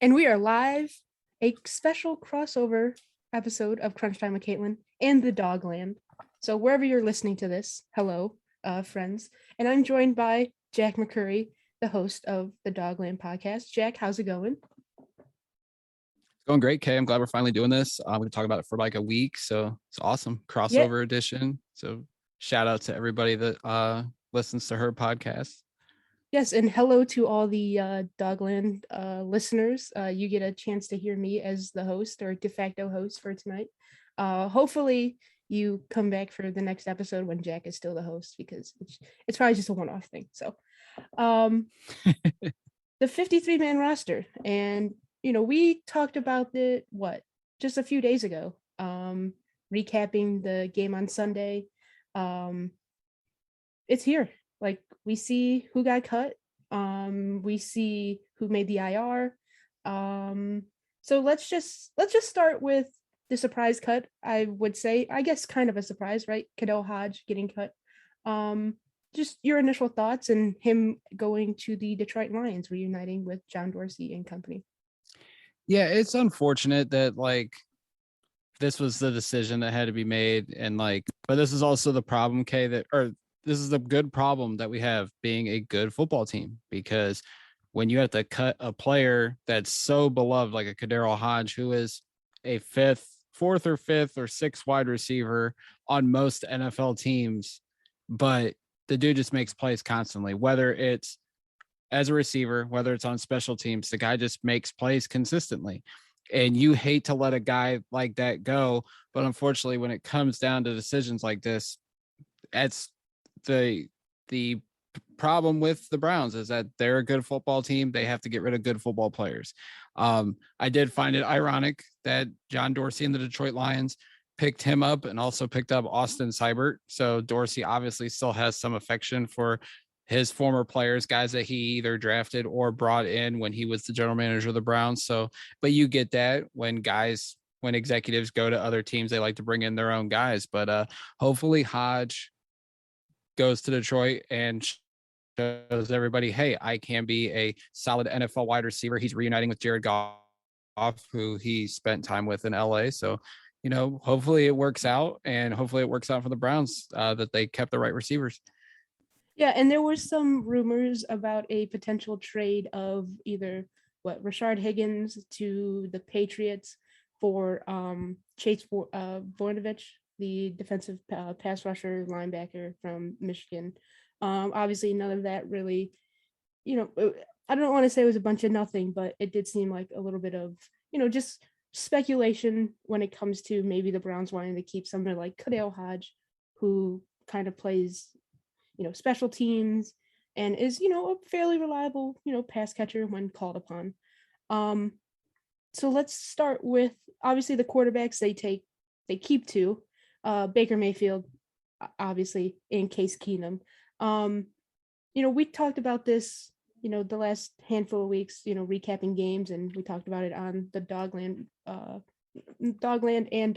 And we are live, a special crossover episode of Krunch Time with Katelin and the DawgLand. So wherever you're listening to this, hello, friends. And I'm joined by Jack McCurry, the host of the DawgLand podcast. Jack, how's it going? Going great, Kay. I'm glad we're finally doing this. I'm going to talk about it for like a week, so it's awesome. Crossover edition. So shout out to everybody that listens to her podcast. Yes, and hello to all the DawgLand listeners. You get a chance to hear me as the host or de facto host for tonight. Hopefully you come back for the next episode when Jack is still the host, because it's probably just a one-off thing. So the 53-man roster, and we talked about it just a few days ago, recapping the game on Sunday. It's here. Like, we see who got cut. We see who made the IR. So let's just start with the surprise cut. I would say, I guess, kind of a surprise, right? Khalil Hodge getting cut. Just your initial thoughts and him going to the Detroit Lions, reuniting with John Dorsey and company. Yeah, it's unfortunate that this was the decision that had to be made, and but this is also the problem, Kay, this is a good problem that we have being a good football team, because when you have to cut a player that's so beloved like a Khalil Hodge, who is a fourth or fifth or sixth wide receiver on most NFL teams, but the dude just makes plays constantly, whether it's as a receiver, whether it's on special teams, the guy just makes plays consistently. And you hate to let a guy like that go. But unfortunately, when it comes down to decisions like this, that's the problem with the Browns, is that they're a good football team. They have to get rid of good football players. I did find it ironic that John Dorsey and the Detroit Lions picked him up and also picked up Austin Seibert. So Dorsey obviously still has some affection for his former players, guys that he either drafted or brought in when he was the general manager of the Browns. So, but you get that when executives go to other teams, they like to bring in their own guys. But hopefully Hodge goes to Detroit and shows everybody, hey, I can be a solid NFL wide receiver. He's reuniting with Jared Goff, who he spent time with in LA. So, hopefully it works out, and hopefully it works out for the Browns that they kept the right receivers. Yeah, and there were some rumors about a potential trade of either Rashard Higgins to the Patriots for Chase Voinovich, the defensive pass rusher linebacker from Michigan. Obviously, none of that really, I don't want to say it was a bunch of nothing, but it did seem like a little bit of, just speculation when it comes to maybe the Browns wanting to keep somebody like Khalil Hodge, who kind of plays, special teams and is, a fairly reliable, pass catcher when called upon. So let's start with, obviously, the quarterbacks they keep two, Baker Mayfield, obviously, and Case Keenum. We talked about this, the last handful of weeks, recapping games, and we talked about it on the DawgLand and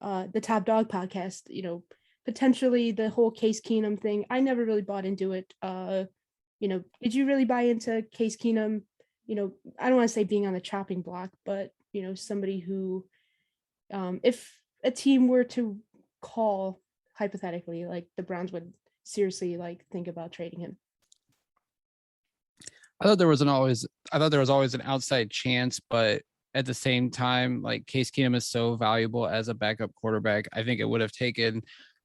the Top Dog podcast. Potentially the whole Case Keenum thing. I never really bought into it. Did you really buy into Case Keenum? I don't want to say being on the chopping block, but somebody who, if a team were to call hypothetically, like the Browns would seriously think about trading him. I thought there was always an outside chance, but at the same time, Case Keenum is so valuable as a backup quarterback. I think it would have taken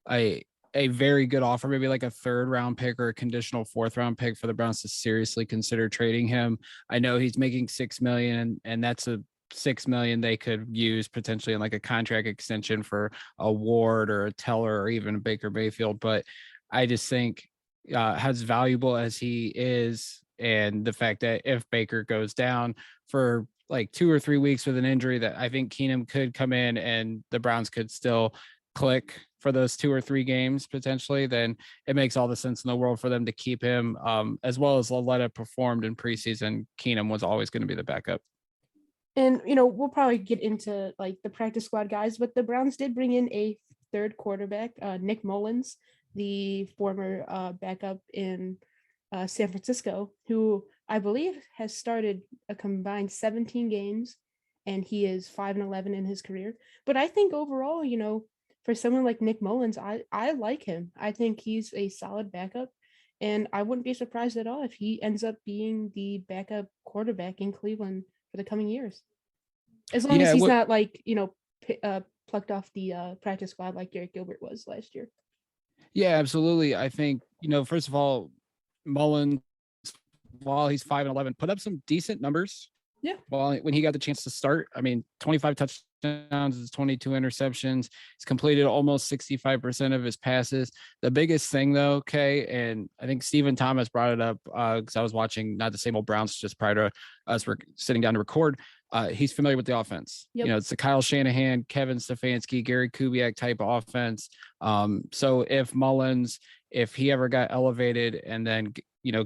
a very good offer, maybe like a third round pick or a conditional fourth round pick, for the Browns to seriously consider trading him. I know he's making $6 million, and that's a $6 million they could use potentially in a contract extension for a Ward or a Teller or even a Baker Mayfield. But I just think as valuable as he is, and the fact that if Baker goes down for 2 or 3 weeks with an injury, that I think Keenum could come in and the Browns could still click for those 2 or 3 games potentially, then it makes all the sense in the world for them to keep him, as well as Lalletta performed in preseason. Keenum was always going to be the backup. And, we'll probably get into the practice squad guys, but the Browns did bring in a third quarterback, Nick Mullins, the former backup in San Francisco, who I believe, has started a combined 17 games, and he is 5-11 in his career. But I think overall, for someone like Nick Mullins, I like him. I think he's a solid backup, and I wouldn't be surprised at all if he ends up being the backup quarterback in Cleveland for the coming years, as long as he's not like plucked off the practice squad like Garrett Gilbert was last year. Yeah, absolutely. I think, first of all, Mullins, while he's 5-11, put up some decent numbers. Yeah. Well, when he got the chance to start, 25 touchdowns, 22 interceptions. He's completed almost 65% of his passes. The biggest thing, though, Kay, and I think Stephen Thomas brought it up because I was watching not the same old Browns just prior to us sitting down to record. He's familiar with the offense. Yep. It's the Kyle Shanahan, Kevin Stefanski, Gary Kubiak type of offense. So if Mullins, if he ever got elevated and then,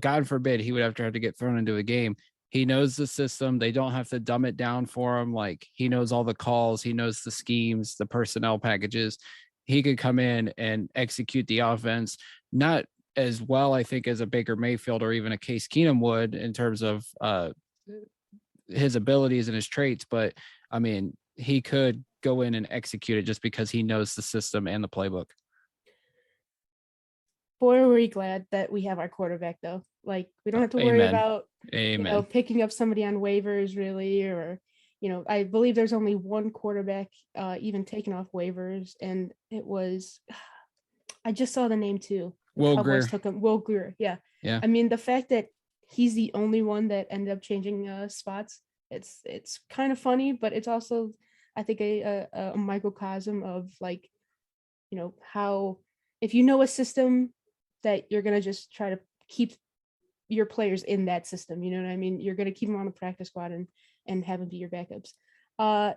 God forbid, he would have to get thrown into a game, he knows the system. They don't have to dumb it down for him. Like, he knows all the calls. He knows the schemes, the personnel packages. He could come in and execute the offense, not as well, I think, as a Baker Mayfield or even a Case Keenum would in terms of his abilities and his traits. But, he could go in and execute it just because he knows the system and the playbook. Boy, are we glad that we have our quarterback, though. Like, we don't have to worry about picking up somebody on waivers, really, or I believe there's only one quarterback even taken off waivers, and it was, I just saw the name too. Will Greer. Took him. Will Greer, yeah. The fact that he's the only one that ended up changing spots, it's kind of funny, but it's also, I think, a microcosm of, like, how if you know a system that you're going to just try to keep your players in that system, you know what I mean? You're going to keep them on the practice squad and have them be your backups.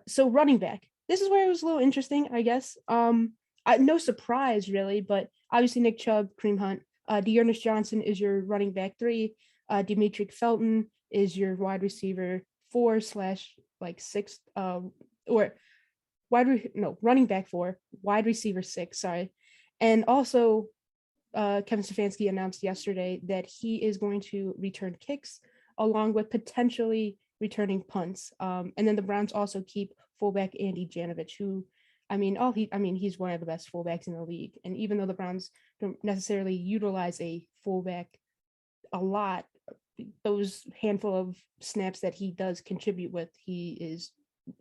So running back, this is where it was a little interesting, I guess. No surprise really, but obviously Nick Chubb, Kareem Hunt, Dearness Johnson is your running back 3. Demetric Felton is your wide receiver 4/6, running back 4, wide receiver 6. Sorry. And also, Kevin Stefanski announced yesterday that he is going to return kicks along with potentially returning punts. And then the Browns also keep fullback Andy Janovich, who, he's one of the best fullbacks in the league. And even though the Browns don't necessarily utilize a fullback a lot, those handful of snaps that he does contribute with, he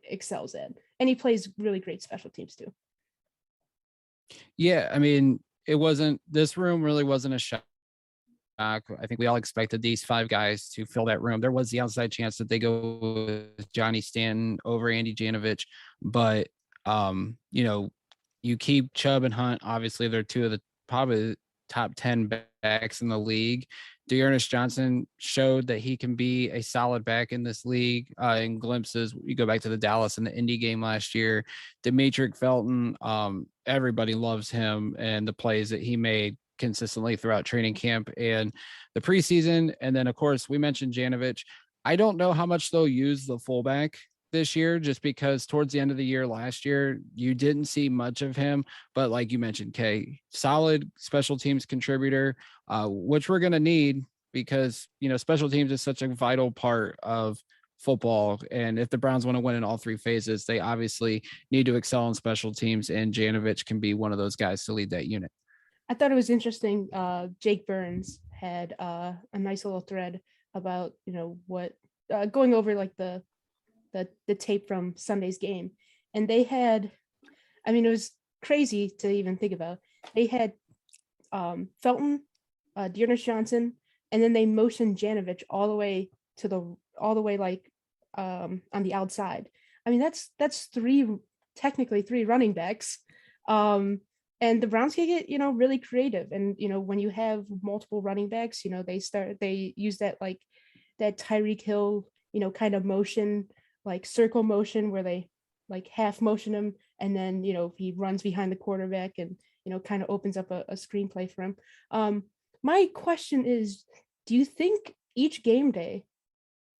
excels at. And he plays really great special teams too. Yeah, this room really wasn't a shock. I think we all expected these 5 guys to fill that room. There was the outside chance that they go with Johnny Stanton over Andy Janovich, but you keep Chubb and Hunt. Obviously, they're 2 of the probably top 10 backs in the league. Dearness Johnson showed that he can be a solid back in this league in glimpses. You go back to the Dallas and the Indy game last year. Demetric Felton, everybody loves him and the plays that he made consistently throughout training camp and the preseason. And then, of course, we mentioned Janovich. I don't know how much they'll use the fullback this year, just because towards the end of the year last year, you didn't see much of him. But like you mentioned, Kay, solid special teams contributor, which we're going to need because, special teams is such a vital part of football. And if the Browns want to win in all 3 phases, they obviously need to excel in special teams. And Janovich can be one of those guys to lead that unit. I thought it was interesting. Jake Burns had a nice little thread about, what going over like the tape from Sunday's game. And they had, it was crazy to even think about. They had Felton, Dearness Johnson, and then they motioned Janovich all the way on the outside. That's technically three running backs. And the Browns can get, really creative. And, when you have multiple running backs, they use that Tyreek Hill, kind of motion, like circle motion where they like half motion him. And then, he runs behind the quarterback and, kind of opens up a screenplay for him. My question is, do you think each game day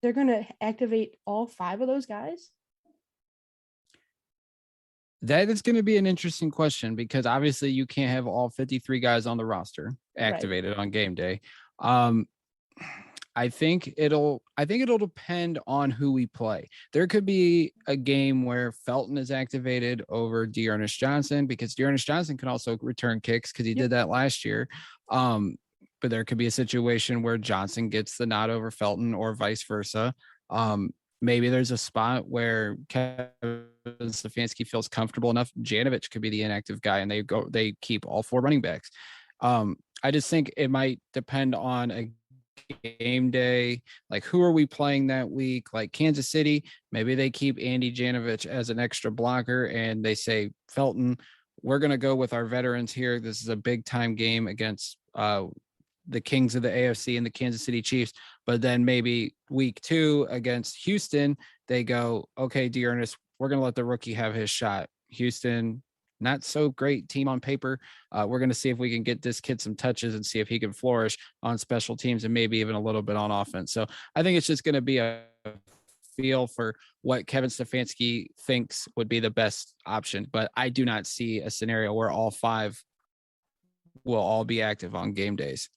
they're going to activate all 5 of those guys? That is going to be an interesting question because obviously you can't have all 53 guys on the roster activated on game day. I think it'll depend on who we play. There could be a game where Felton is activated over Dearness Johnson because Dearness Johnson can also return kicks because he did that last year. But there could be a situation where Johnson gets the nod over Felton or vice versa. Maybe there's a spot where Kevin Stefanski feels comfortable enough. Janovich could be the inactive guy, and they keep all 4 running backs. I just think it might depend on a game day, like who are we playing that week? Like Kansas City, maybe they keep Andy Janovich as an extra blocker and they say, Felton, we're going to go with our veterans here. This is a big time game against the kings of the AFC and the Kansas City Chiefs. But then maybe week 2 against Houston, they go, okay, Dearness, we're going to let the rookie have his shot. Houston, not so great team on paper. We're going to see if we can get this kid some touches and see if he can flourish on special teams and maybe even a little bit on offense. So I think it's just going to be a feel for what Kevin Stefanski thinks would be the best option. But I do not see a scenario where all 5 will all be active on game days.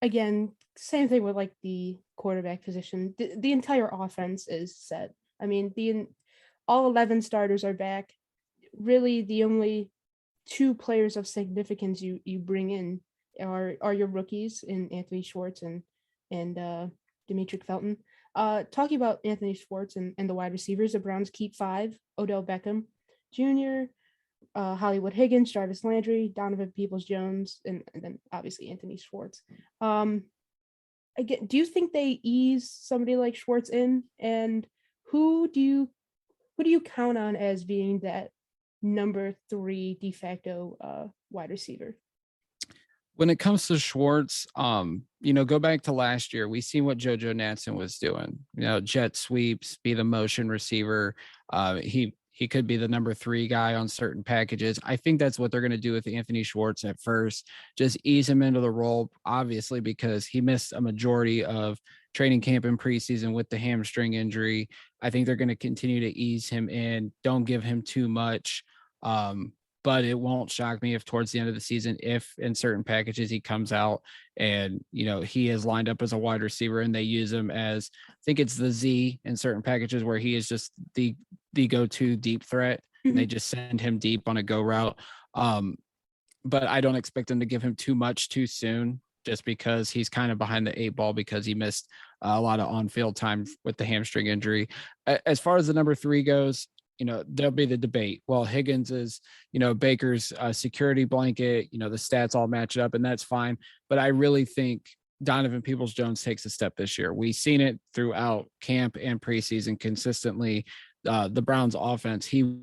Again, same thing with like the quarterback position. The entire offense is set. I mean, all 11 starters are back. Really the only 2 players of significance you bring in are your rookies in Anthony Schwartz and Demetric Felton. Talking about Anthony Schwartz and the wide receivers, the Browns keep 5: Odell Beckham Jr., Hollywood Higgins, Jarvis Landry, Donovan Peoples-Jones, and then obviously Anthony Schwartz. Again, do you think they ease somebody like Schwartz in, and who do you count on as being that number 3 de facto wide receiver? When it comes to Schwartz, go back to last year. We seen what JoJo Natson was doing. Jet sweeps, be the motion receiver. He could be the number 3 guy on certain packages. I think that's what they're going to do with Anthony Schwartz at first. Just ease him into the role, obviously, because he missed a majority of training camp and preseason with the hamstring injury. I think they're going to continue to ease him in. Don't give him too much. But it won't shock me if towards the end of the season, if in certain packages he comes out and, he is lined up as a wide receiver and they use him as, I think it's the Z in certain packages where he is just the go-to deep threat. Mm-hmm. And they just send him deep on a go route. But I don't expect them to give him too much too soon, just because he's kind of behind the 8 ball because he missed a lot of on-field time with the hamstring injury. As far as the number 3 goes, there'll be the debate. Well, Higgins is, Baker's security blanket, the stats all match up, and that's fine. But I really think Donovan Peoples-Jones takes a step this year. We've seen it throughout camp and preseason consistently. The Browns offense, he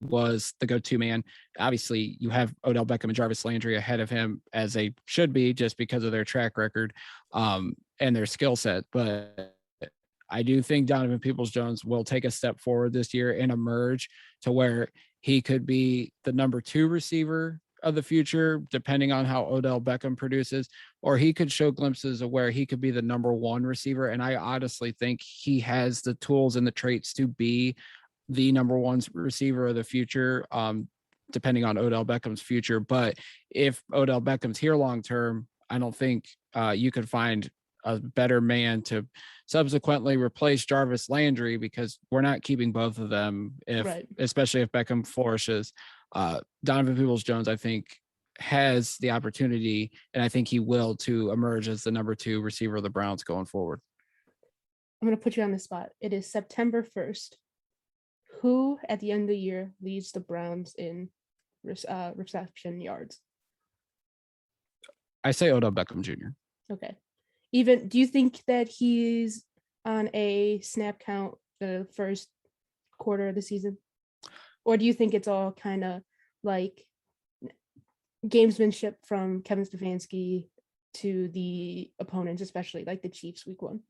was the go-to man. Obviously, you have Odell Beckham and Jarvis Landry ahead of him, as they should be, just because of their track record and their skill set. But I do think Donovan Peoples-Jones will take a step forward this year and emerge to where he could be the number 2 receiver of the future, depending on how Odell Beckham produces, or he could show glimpses of where he could be the number 1 receiver. And I honestly think he has the tools and the traits to be the number 1 receiver of the future, depending on Odell Beckham's future. But if Odell Beckham's here long-term, I don't think you could find a better man to subsequently replace Jarvis Landry, because we're not keeping both of them especially if Beckham flourishes. Donovan Peoples-Jones, I think, has the opportunity, and I think he will, to emerge as the number 2 receiver of the Browns going forward. I'm going to put you on the spot. It is September 1st. Who at the end of the year leads the Browns in reception yards? I say Odell Beckham Jr. Okay. Even, do you think that he's on a snap count the first quarter of the season? Or do you think it's all kind of like gamesmanship from Kevin Stefanski to the opponents, especially like the Chiefs week 1?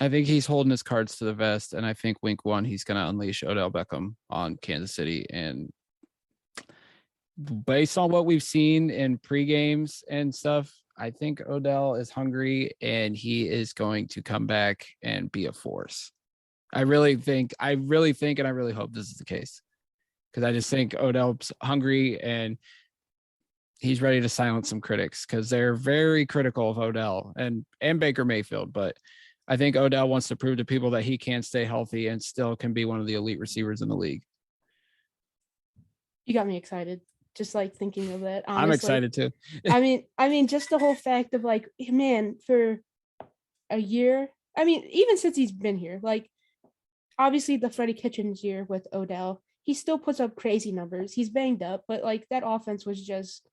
I think he's holding his cards to the vest, and I think week 1 he's going to unleash Odell Beckham on Kansas City. And based on what we've seen in pre-games and stuff, I think Odell is hungry and he is going to come back and be a force. I really think, and I really hope this is the case, because I just think Odell's hungry, and he's ready to silence some critics because they're very critical of Odell and Baker Mayfield. But I think Odell wants to prove to people that he can stay healthy and still can be one of the elite receivers in the league. You got me excited. Just like thinking of that. Honestly. I'm excited too. I mean, just the whole fact of like, man, for a year, I mean, even since he's been here, like obviously the Freddie Kitchens year with Odell, he still puts up crazy numbers. He's banged up, but like that offense was just,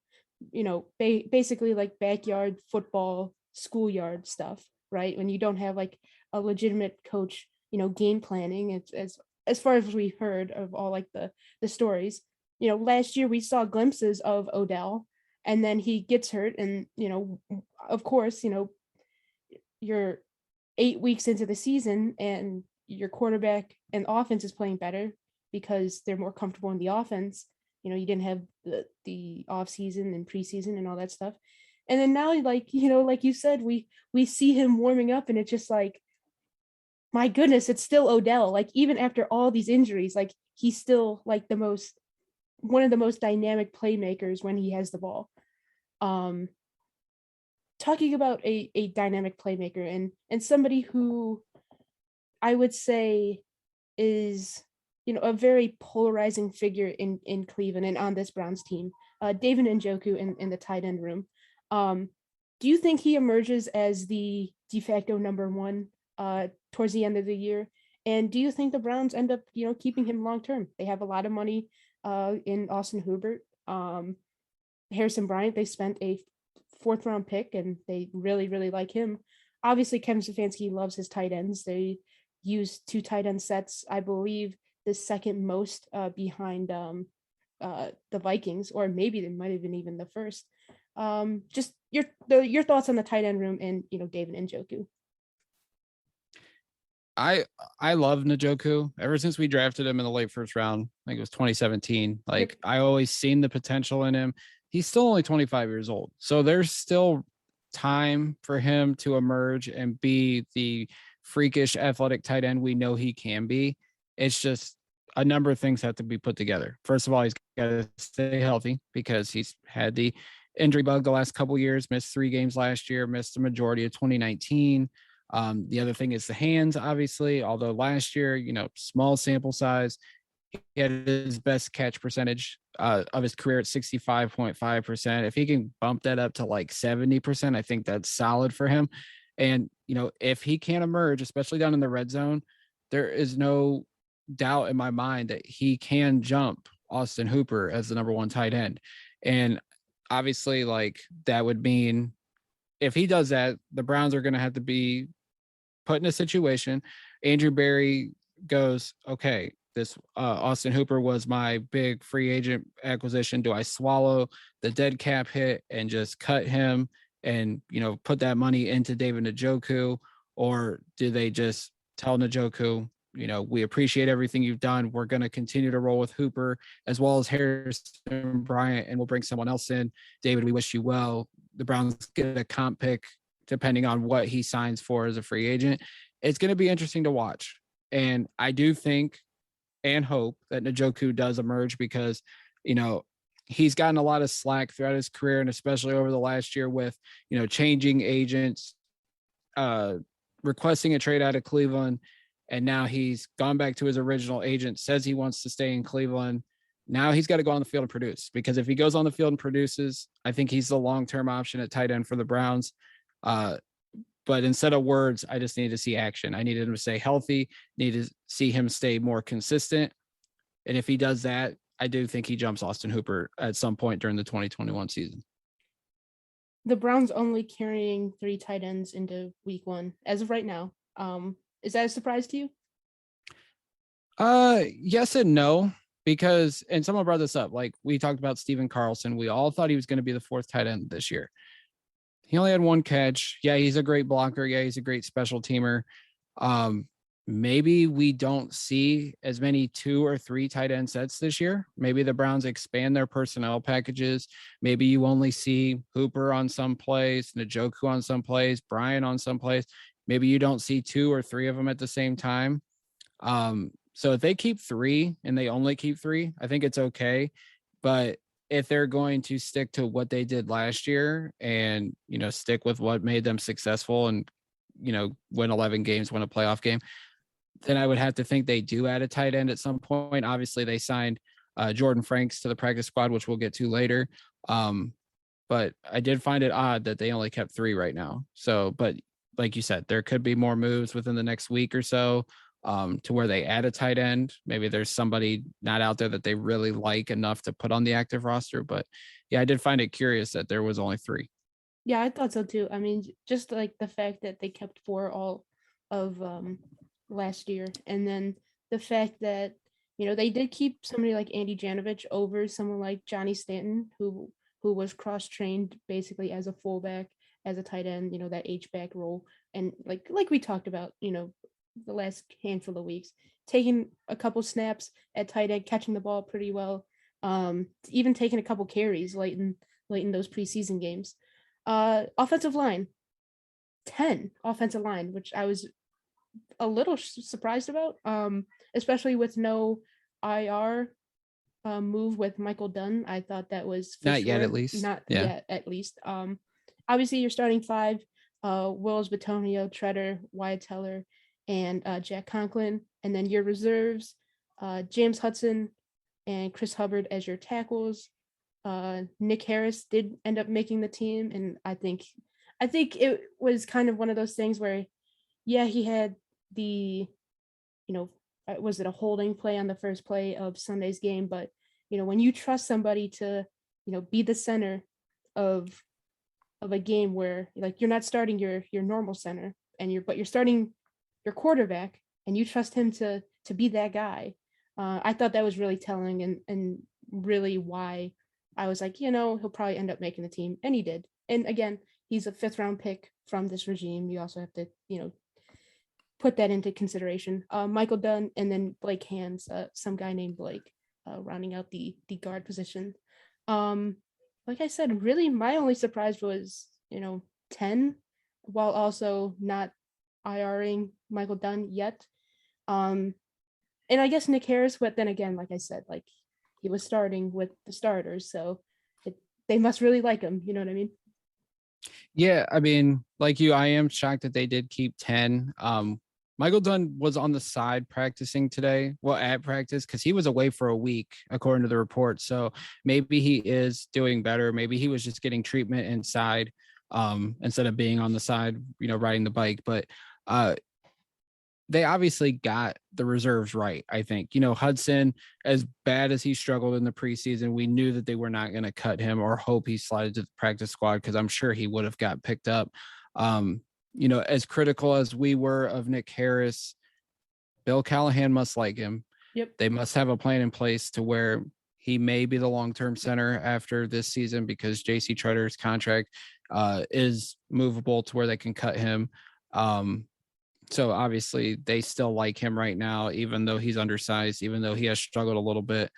basically like backyard football, schoolyard stuff, right? When you don't have like a legitimate coach, game planning. It's as far as we heard of all like the stories. Last year we saw glimpses of Odell, and then he gets hurt, and of course, you're 8 weeks into the season, and your quarterback and offense is playing better because they're more comfortable in the offense. You didn't have the off season and preseason and all that stuff. And then now, like, like you said, we see him warming up, and it's just like, my goodness, it's still Odell. Like, even after all these injuries, like he's still like one of the most dynamic playmakers when he has the ball. Talking about a dynamic playmaker and somebody who I would say is, a very polarizing figure in Cleveland and on this Browns team, David Njoku in the tight end room. Do you think he emerges as the de facto number one towards the end of the year? And do you think the Browns end up, keeping him long term? They have a lot of money in Austin Hubbard. Harrison Bryant, they spent a 4th round pick, and they really, really like him. Obviously, Kevin Stefanski loves his tight ends. They use 2 tight end sets, I believe the second most behind the Vikings, or maybe they might have been even the first. Just your thoughts on the tight end room and David Njoku. I love Njoku ever since we drafted him in the late first round. I think it was 2017. Like, I always seen the potential in him. He's still only 25 years old, so there's still time for him to emerge and be the freakish athletic tight end we know he can be. It's just a number of things have to be put together. First of all, he's got to stay healthy because he's had the injury bug the last couple of years, missed 3 games last year, missed the majority of 2019. The other thing is the hands, obviously, although last year, small sample size, he had his best catch percentage of his career at 65.5%. If he can bump that up to like 70%, I think that's solid for him. And, if he can emerge, especially down in the red zone, there is no doubt in my mind that he can jump Austin Hooper as the number 1 tight end. And obviously, like, that would mean if he does that, the Browns are going to have to be put in a situation. Andrew Berry goes, okay, this Austin Hooper was my big free agent acquisition. Do I swallow the dead cap hit and just cut him and, put that money into David Njoku? Or do they just tell Njoku, we appreciate everything you've done. We're going to continue to roll with Hooper as well as Harrison Bryant, and we'll bring someone else in. David, we wish you well. The Browns get a comp pick depending on what he signs for as a free agent. It's going to be interesting to watch. And I do think and hope that Njoku does emerge because, he's gotten a lot of slack throughout his career, and especially over the last year with, changing agents, requesting a trade out of Cleveland. And now he's gone back to his original agent, says he wants to stay in Cleveland. Now he's got to go on the field and produce, because if he goes on the field and produces, I think he's the long-term option at tight end for the Browns. But instead of words, I just need to see action. I needed him to stay healthy, need to see him stay more consistent. And if he does that, I do think he jumps Austin Hooper at some point during the 2021 season. The Browns only carrying 3 tight ends into week 1 as of right now. Is that a surprise to you? Yes and no, because, and someone brought this up, like we talked about Steven Carlson. We all thought he was going to be the 4th tight end this year. He only had 1 catch. Yeah, he's a great blocker. Yeah, he's a great special teamer. Maybe we don't see as many 2 or 3 tight end sets this year. Maybe the Browns expand their personnel packages. Maybe you only see Hooper on some plays, Njoku on some plays, Bryant on some plays. Maybe you don't see 2 or 3 of them at the same time. So if they keep 3 and they only keep 3, I think it's okay. But if they're going to stick to what they did last year and, stick with what made them successful and, win 11 games, win a playoff game, then I would have to think they do add a tight end at some point. Obviously, they signed Jordan Franks to the practice squad, which we'll get to later. But I did find it odd that they only kept 3 right now. So, but like you said, there could be more moves within the next week or so to where they add a tight end. Maybe there's somebody not out there that they really like enough to put on the active roster. But yeah, I did find it curious that there was only 3. Yeah, I thought so too. I mean, just like the fact that they kept 4 all of last year, and then the fact that they did keep somebody like Andy Janovich over someone like Johnny Stanton, who was cross-trained basically as a fullback, as a tight end, that H-back role. And like we talked about, the last handful of weeks, taking a couple snaps at tight end, catching the ball pretty well, even taking a couple carries late in those preseason games. Offensive line, 10 offensive line, which I was a little surprised about, especially with no IR move with Michael Dunn. I thought that was not yet, at least. Not yet, at least. Obviously, you're starting 5: Wills, Batonio, Treader, Wyatt Teller, and Jack Conklin, and then your reserves: James Hudson and Chris Hubbard as your tackles. Nick Harris did end up making the team, and I think it was kind of one of those things where, yeah, he had the, was it a holding play on the first play of Sunday's game? But, when you trust somebody to, be the center of a game where like you're not starting your normal center but you're starting your quarterback and you trust him to be that guy. I thought that was really telling and really why I was like, he'll probably end up making the team, and he did. And again, he's a 5th round pick from this regime. You also have to, put that into consideration. Michael Dunn and then Blake Hands, some guy named Blake, rounding out the guard position. Like I said, really my only surprise was, 10, while also not IRing Michael Dunn yet. And I guess Nick Harris, but then again, like I said, like he was starting with the starters, so they must really like him. You know what I mean? Yeah, I mean, like you, I am shocked that they did keep 10. Michael Dunn was on the side practicing today, at practice, because he was away for a week, according to the report. So maybe he is doing better. Maybe he was just getting treatment inside instead of being on the side, riding the bike. But they obviously got the reserves right, I think. Hudson, as bad as he struggled in the preseason, we knew that they were not going to cut him or hope he slided to the practice squad, because I'm sure he would have got picked up. As critical as we were of Nick Harris, Bill Callahan must like him. Yep. They must have a plan in place to where he may be the long-term center after this season, because JC Trutter's contract is movable to where they can cut him. So obviously they still like him right now, even though he's undersized, even though he has struggled a little bit.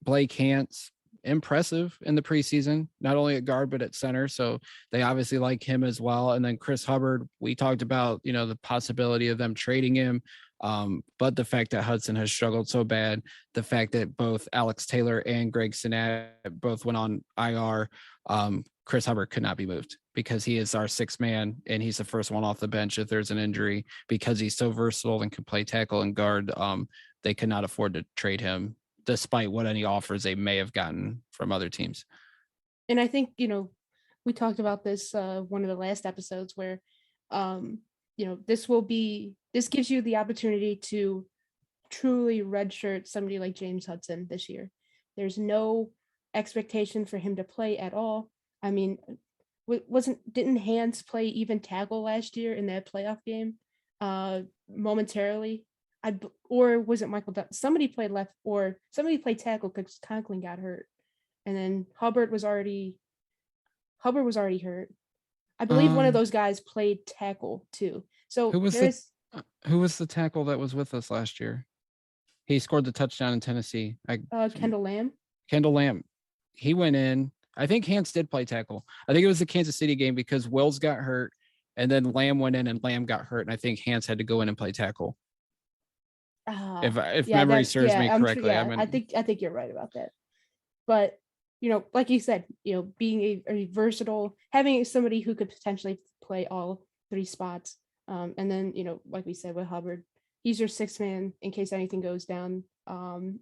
Blake Hance, impressive in the preseason, not only at guard, but at center. So they obviously like him as well. And then Chris Hubbard, we talked about, the possibility of them trading him. But the fact that Hudson has struggled so bad, the fact that both Alex Taylor and Greg Sinnett both went on IR, Chris Hubbard could not be moved, because he is our 6th man and he's the first one off the bench if there's an injury, because he's so versatile and can play tackle and guard. They could not afford to trade him, despite what any offers they may have gotten from other teams. And I think, we talked about this one of the last episodes where, this gives you the opportunity to truly redshirt somebody like James Hudson this year. There's no expectation for him to play at all. I mean, didn't Hans play even tackle last year in that playoff game momentarily? Or was it Michael Dunn? Somebody played left, or somebody played tackle because Conklin got hurt, and then Hubbard was already hurt. I believe one of those guys played tackle too. So who was the tackle that was with us last year? He scored the touchdown in Tennessee. Kendall Lamb. Kendall Lamb. He went in. I think Hans did play tackle. I think it was the Kansas City game, because Wills got hurt, and then Lamb went in and Lamb got hurt, and I think Hans had to go in and play tackle. If memory serves me correctly. I think you're right about that. But, like you said, being a versatile, having somebody who could potentially play all three spots. And then, like we said with Hubbard, he's your sixth man in case anything goes down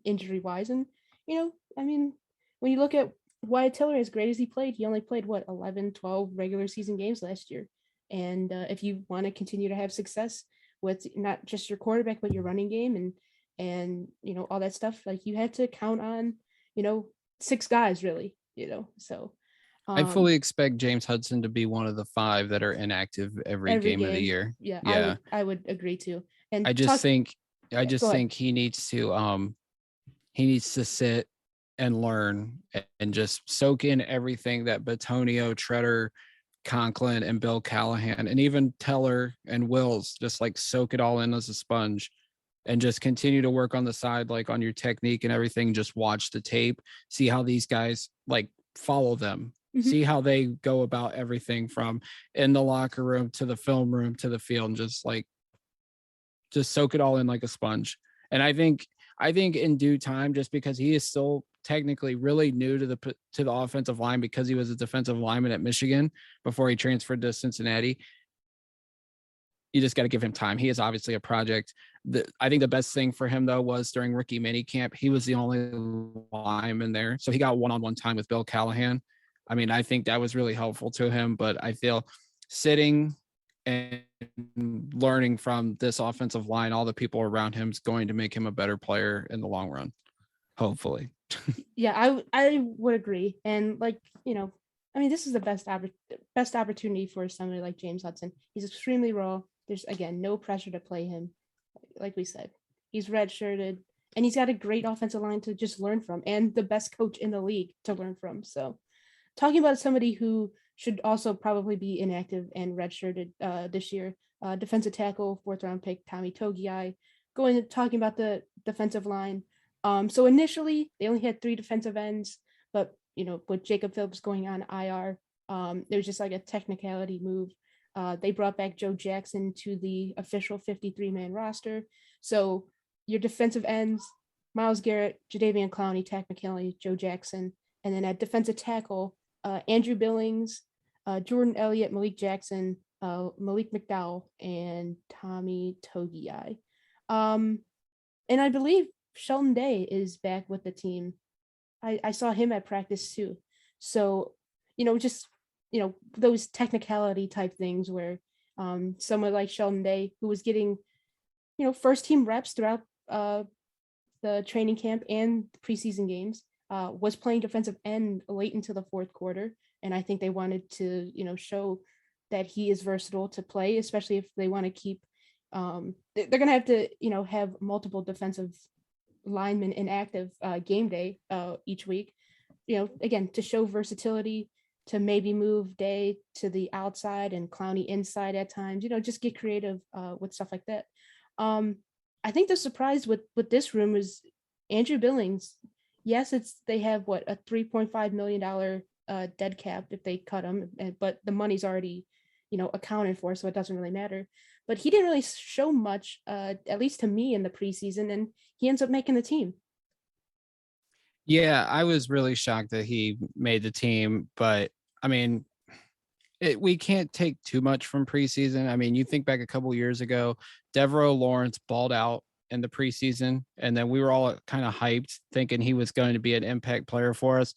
injury wise. And, I mean, when you look at Wyatt Tiller, as great as he played, he only played 11, 12 regular season games last year. And if you want to continue to have success with not just your quarterback, but your running game and all that stuff, like you have to count on, six guys really, so I fully expect James Hudson to be one of the 5 that are inactive every game of the year. Yeah. I would agree too. And I just think he needs to sit and learn and just soak in everything that Batonio, Treader, Conklin, and Bill Callahan, and even Teller and Wills, just like soak it all in as a sponge and just continue to work on the side, like on your technique and everything. Just watch the tape, see how these guys like follow them, see how they go about everything from in the locker room to the film room to the field, and just soak it all in like a sponge. And I think in due time, just because he is still technically really new to the offensive line, because he was a defensive lineman at Michigan before he transferred to Cincinnati, you just got to give him time. He is obviously a project. I think the best thing for him though was during rookie mini camp, he was the only lineman there, so he got one-on-one time with Bill Callahan. I mean, I think that was really helpful to him, but I feel sitting and learning from this offensive line, all the people around him, is going to make him a better player in the long run, hopefully. Yeah, I would agree. And this is the best opportunity for somebody like James Hudson. He's extremely raw. There's, again, no pressure to play him. Like we said, he's redshirted, and he's got a great offensive line to just learn from, and the best coach in the league to learn from. So talking about somebody who should also probably be inactive and redshirted this year, defensive tackle, 4th-round pick Tommy Togiai. Talking about the defensive line. So initially, they only had 3 defensive ends, but with Jacob Phillips going on IR, it was just like a technicality move. They brought back Joe Jackson to the official 53-man roster. So your defensive ends, Myles Garrett, Jadeveon Clowney, Takk McKinley, Joe Jackson, and then at defensive tackle, Andrew Billings, Jordan Elliott, Malik Jackson, Malik McDowell, and Tommy Togiai. And I believe Sheldon Day is back with the team. I saw him at practice too. So, those technicality type things where someone like Sheldon Day, who was getting, first team reps throughout the training camp and preseason games, was playing defensive end late into the 4th quarter. And I think they wanted to, show that he is versatile to play, especially if they want to keep, they're going to have to, have multiple defensive linemen inactive game day each week, again, to show versatility, to maybe move Day to the outside and Clowney inside at times, just get creative with stuff like that. I think the surprise with this room is Andrew Billings. Yes, they have a $3.5 million dead cap if they cut him, but the money's already, accounted for, so it doesn't really matter. But he didn't really show much, at least to me, in the preseason, and he ends up making the team. Yeah, I was really shocked that he made the team, but I mean, we can't take too much from preseason. I mean, you think back a couple of years ago, Devereaux Lawrence balled out in the preseason, and then we were all kind of hyped thinking he was going to be an impact player for us,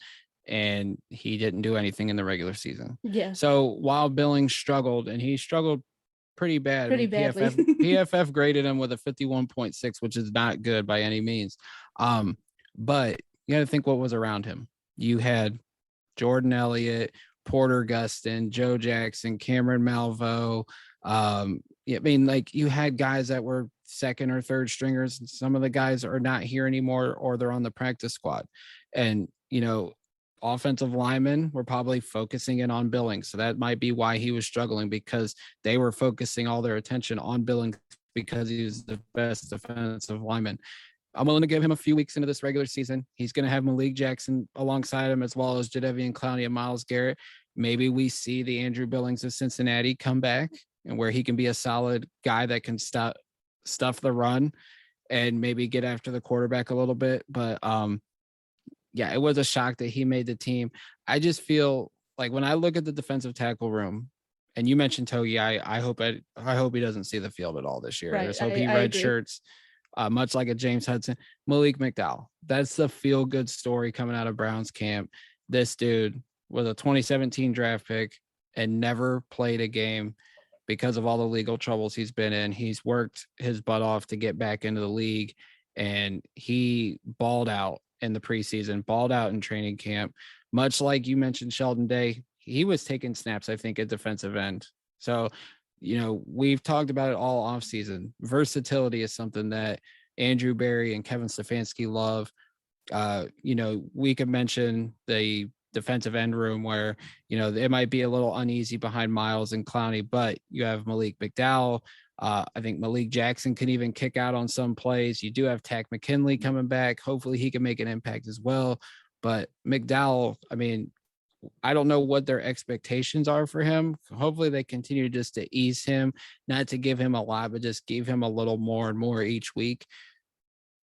and he didn't do anything in the regular season. Yeah. So while Billings struggled, and he struggled pretty bad. Pretty badly. PFF graded him with a 51.6, which is not good by any means. But you got to think what was around him. You had Jordan Elliott, Porter Gustin, Joe Jackson, Cameron Malveaux. I mean, like, you had guys that were second or third stringers. And some of the guys are not here anymore, or they're on the practice squad. And, offensive linemen were probably focusing in on Billings. So that might be why he was struggling, because they were focusing all their attention on Billings because he was the best defensive lineman. I'm willing to give him a few weeks into this regular season. He's going to have Malik Jackson alongside him, as well as Jadeveon Clowney and Myles Garrett. Maybe we see the Andrew Billings of Cincinnati come back, and where he can be a solid guy that can stuff the run and maybe get after the quarterback a little bit. But yeah, it was a shock that he made the team. I just feel like when I look at the defensive tackle room, and you mentioned Togiai, I hope he doesn't see the field at all this year. I Right. just hope he I agree. redshirts, much like a James Hudson. Malik McDowell. That's the feel good story coming out of Browns camp. This dude was a 2017 draft pick and never played a game because of all the legal troubles he's been in. He's worked his butt off to get back into the league, and he balled out in the preseason, balled out in training camp. Much like you mentioned, Sheldon Day, he was taking snaps, I think, at defensive end. So, we've talked about it all offseason. Versatility is something that Andrew Berry and Kevin Stefanski love. We could mention the defensive end room where, it might be a little uneasy behind Miles and Clowney, but you have Malik McDowell. I think Malik Jackson can even kick out on some plays. You do have Tack McKinley coming back. Hopefully he can make an impact as well. But McDowell, I mean, I don't know what their expectations are for him. Hopefully they continue just to ease him, not to give him a lot, but just give him a little more and more each week.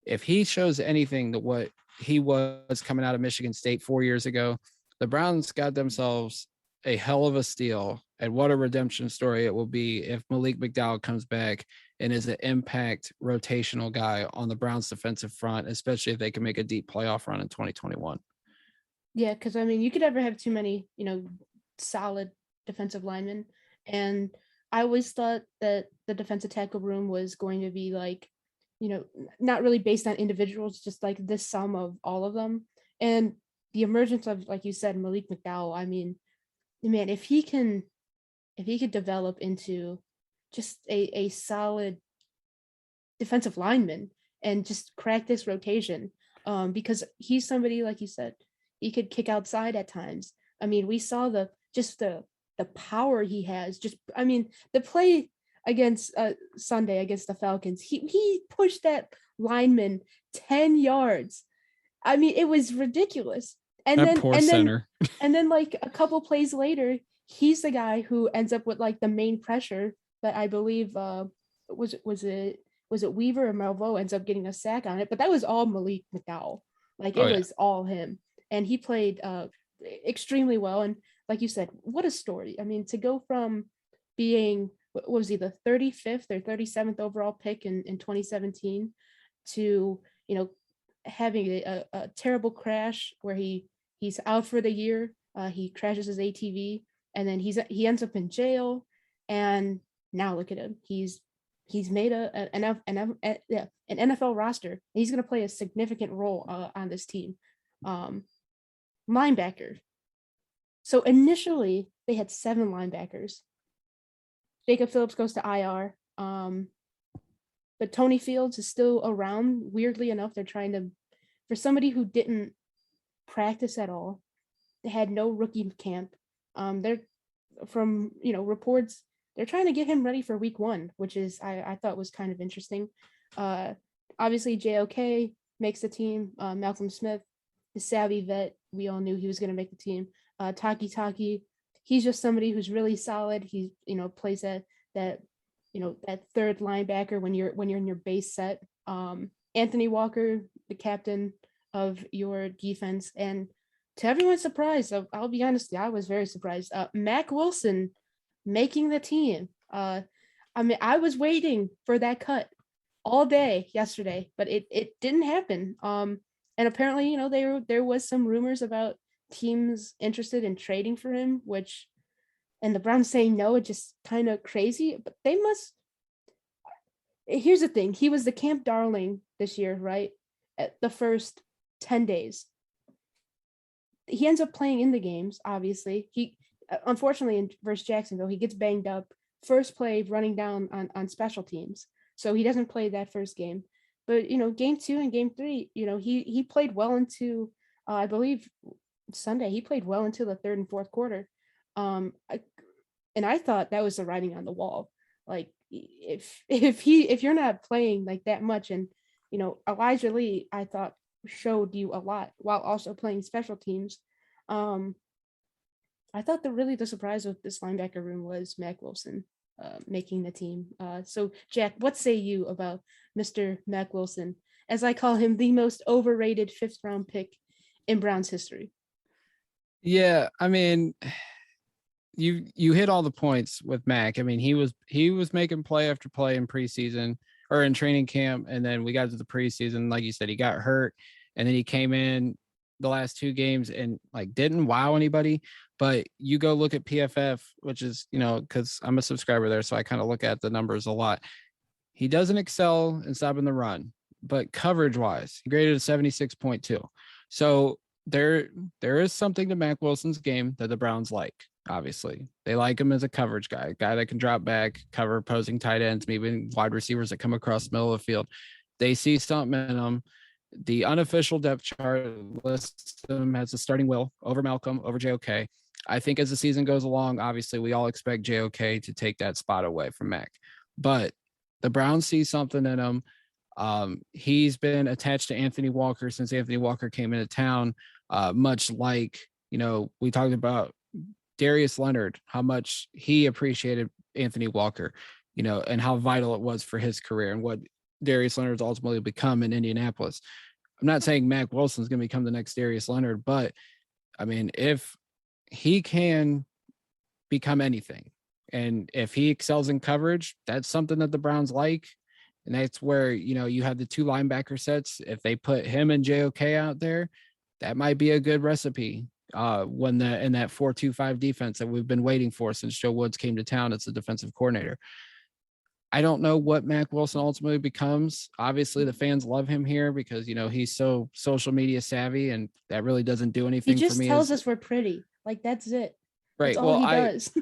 If he shows anything to what he was coming out of Michigan State 4 years ago, the Browns got themselves a hell of a steal. And what a redemption story it will be if Malik McDowell comes back and is an impact rotational guy on the Browns defensive front, especially if they can make a deep playoff run in 2021. Yeah, because I mean, you could never have too many, solid defensive linemen. And I always thought that the defensive tackle room was going to be like, not really based on individuals, just like this sum of all of them. And the emergence of, like you said, Malik McDowell, I mean, man, if he could develop into just a solid defensive lineman and just crack this rotation, because he's somebody, like you said, he could kick outside at times. I mean, we saw the power he has. Just, I mean, the play against Sunday against the Falcons, he pushed that lineman 10 yards. I mean, it was ridiculous. And then like a couple plays later, he's the guy who ends up with like the main pressure that I believe was it Weaver or Malveaux ends up getting a sack on it, but that was all Malik McDowell. Like it was all him. And he played extremely well. And like you said, what a story. I mean, to go from being, what was he, the 35th or 37th overall pick in 2017 to, having a terrible crash where he's out for the year. He crashes his ATV and then he ends up in jail. And now look at him. He's made an NFL roster. He's going to play a significant role on this team. Linebacker. So initially they had 7 linebackers. Jacob Phillips goes to IR. But Tony Fields is still around. Weirdly enough, they're trying to, for somebody who didn't practice at all, they had no rookie camp. They're from, reports, they're trying to get him ready for week 1, which is, I thought was kind of interesting. Obviously JOK makes the team. Malcolm Smith, the savvy vet, we all knew he was going to make the team. Taki, he's just somebody who's really solid. He, plays that third linebacker when you're in your base set. Anthony Walker, the captain of your defense, and to everyone's surprise, I'll be honest, I was very surprised. Mack Wilson making the team. I mean, I was waiting for that cut all day yesterday, but it didn't happen. And apparently, there was some rumors about teams interested in trading for him, and the Browns saying no, it's just kind of crazy. But they must. Here's the thing: he was the camp darling this year, right? At the first 10 days, he ends up playing in the games. Obviously, he unfortunately versus Jacksonville, he gets banged up. First play running down on special teams, so he doesn't play that first game. But game 2 and game 3, he played well into I believe Sunday. He played well into the 3rd and 4th quarter. And I thought that was the writing on the wall. Like if you're not playing like that much, and Elijah Lee, I thought showed you a lot while also playing special teams. I thought the surprise with this linebacker room was Mack Wilson making the team. So Jack, what say you about Mr. Mack Wilson? As I call him, the most overrated 5th round pick in Browns history. Yeah, I mean, you hit all the points with Mac. I mean, he was making play after play in preseason or in training camp, and then we got to the preseason. Like you said, he got hurt, and then he came in the last two games and like didn't wow anybody. But you go look at PFF, which is, because I'm a subscriber there, so I kind of look at the numbers a lot. He doesn't excel in stopping the run, but coverage wise, he graded a 76.2. So there is something to Mac Wilson's game that the Browns like. Obviously, they like him as a coverage guy, a guy that can drop back, cover opposing tight ends, maybe wide receivers that come across the middle of the field. They see something in him. The unofficial depth chart lists him as a starting will over Malcolm, over JOK. I think as the season goes along, obviously we all expect JOK to take that spot away from Mac, but the Browns see something in him. He's been attached to Anthony Walker since Anthony Walker came into town, much like, we talked about Darius Leonard, how much he appreciated Anthony Walker, and how vital it was for his career and what Darius Leonard's ultimately become in Indianapolis. I'm not saying Mac Wilson's going to become the next Darius Leonard, but I mean, if he can become anything, and if he excels in coverage, that's something that the Browns like. And that's where, you have the two linebacker sets. If they put him and JOK out there, that might be a good recipe when in that 4-2-5 defense that we've been waiting for since Joe Woods came to town as the defensive coordinator. I don't know what Mac Wilson ultimately becomes. Obviously, the fans love him here because, he's so social media savvy, and that really doesn't do anything for me. He just tells us we're pretty. Like, that's it. Right. That's all he does.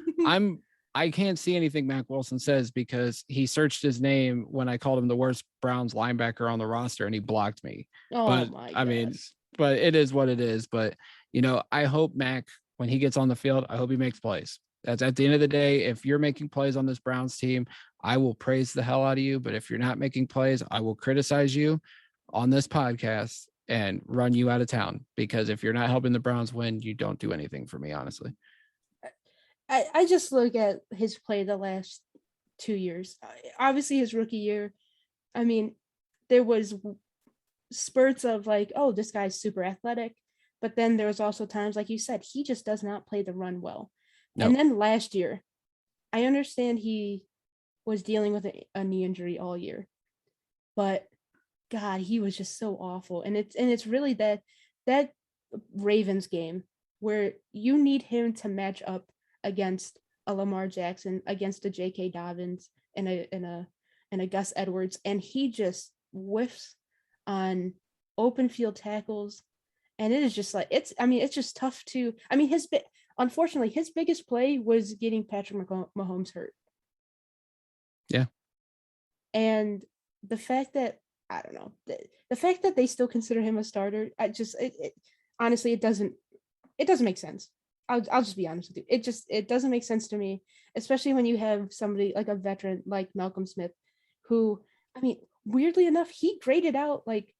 I can't see anything Mac Wilson says because he searched his name when I called him the worst Browns linebacker on the roster and he blocked me. Oh, but my I mean, gosh. but it is what it is. But, I hope Mac, when he gets on the field, I hope he makes plays. That's at the end of the day. If you're making plays on this Browns team, I will praise the hell out of you. But if you're not making plays, I will criticize you on this podcast and run you out of town, because if you're not helping the Browns win, you don't do anything for me, honestly. I just look at his play the last 2 years. Obviously, his rookie year, I mean, there was spurts of like, oh, this guy's super athletic. But then there was also times, like you said, he just does not play the run well. Nope. And then last year, I understand he was dealing with a knee injury all year. But, God, he was just so awful. And it's really that Ravens game where you need him to match up against a Lamar Jackson, against a J.K. Dobbins, and a Gus Edwards, and he just whiffs on open field tackles, and it is just like it's just tough to. I mean, unfortunately, his biggest play was getting Patrick Mahomes hurt. Yeah, and the fact that I don't know the fact that they still consider him a starter, honestly, it doesn't make sense. I'll just be honest with you. It doesn't make sense to me, especially when you have somebody like a veteran like Malcolm Smith, who, I mean, weirdly enough, he graded out like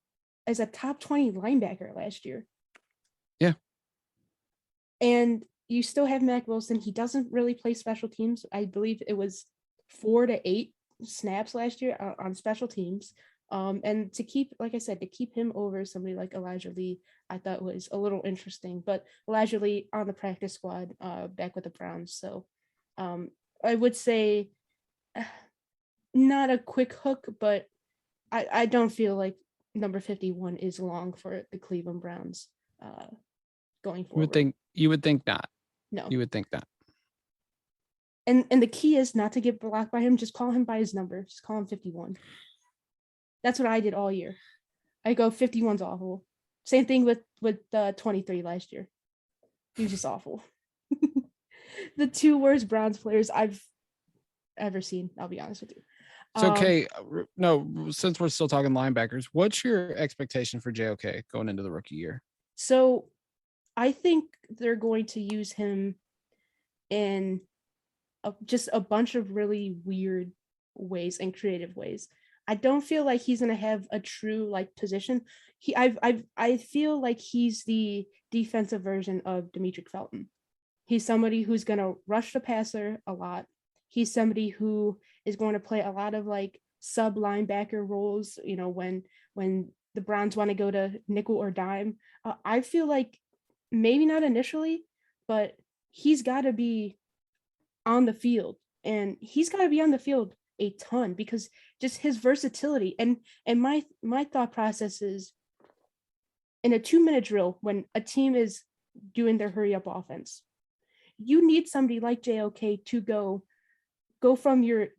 as a top 20 linebacker last year. Yeah. And you still have Mac Wilson. He doesn't really play special teams. I believe it was 4 to 8 snaps last year on special teams. And to keep him over somebody like Elijah Lee, I thought was a little interesting. But Elijah Lee on the practice squad, back with the Browns. So I would say not a quick hook, but I don't feel like number 51 is long for the Cleveland Browns going forward. You would think not. No. You would think not. And the key is not to get blocked by him. Just call him by his number. Just call him 51. That's what I did all year. I go 51's awful. Same thing with 23 last year. He was just awful. The two worst Browns players I've ever seen. I'll be honest with you. It's okay. No, since we're still talking linebackers, what's your expectation for JOK going into the rookie year? So I think they're going to use him in just a bunch of really weird ways and creative ways. I don't feel like he's gonna have a true like position. I feel like he's the defensive version of Demetric Felton. He's somebody who's gonna rush the passer a lot. He's somebody who is going to play a lot of like sub linebacker roles. When the Browns want to go to nickel or dime. I feel like maybe not initially, but he's got to be on the field, and he's got to be on the field a ton because just his versatility. And my thought process is, in a 2-minute drill, when a team is doing their hurry up offense, you need somebody like JOK to go from your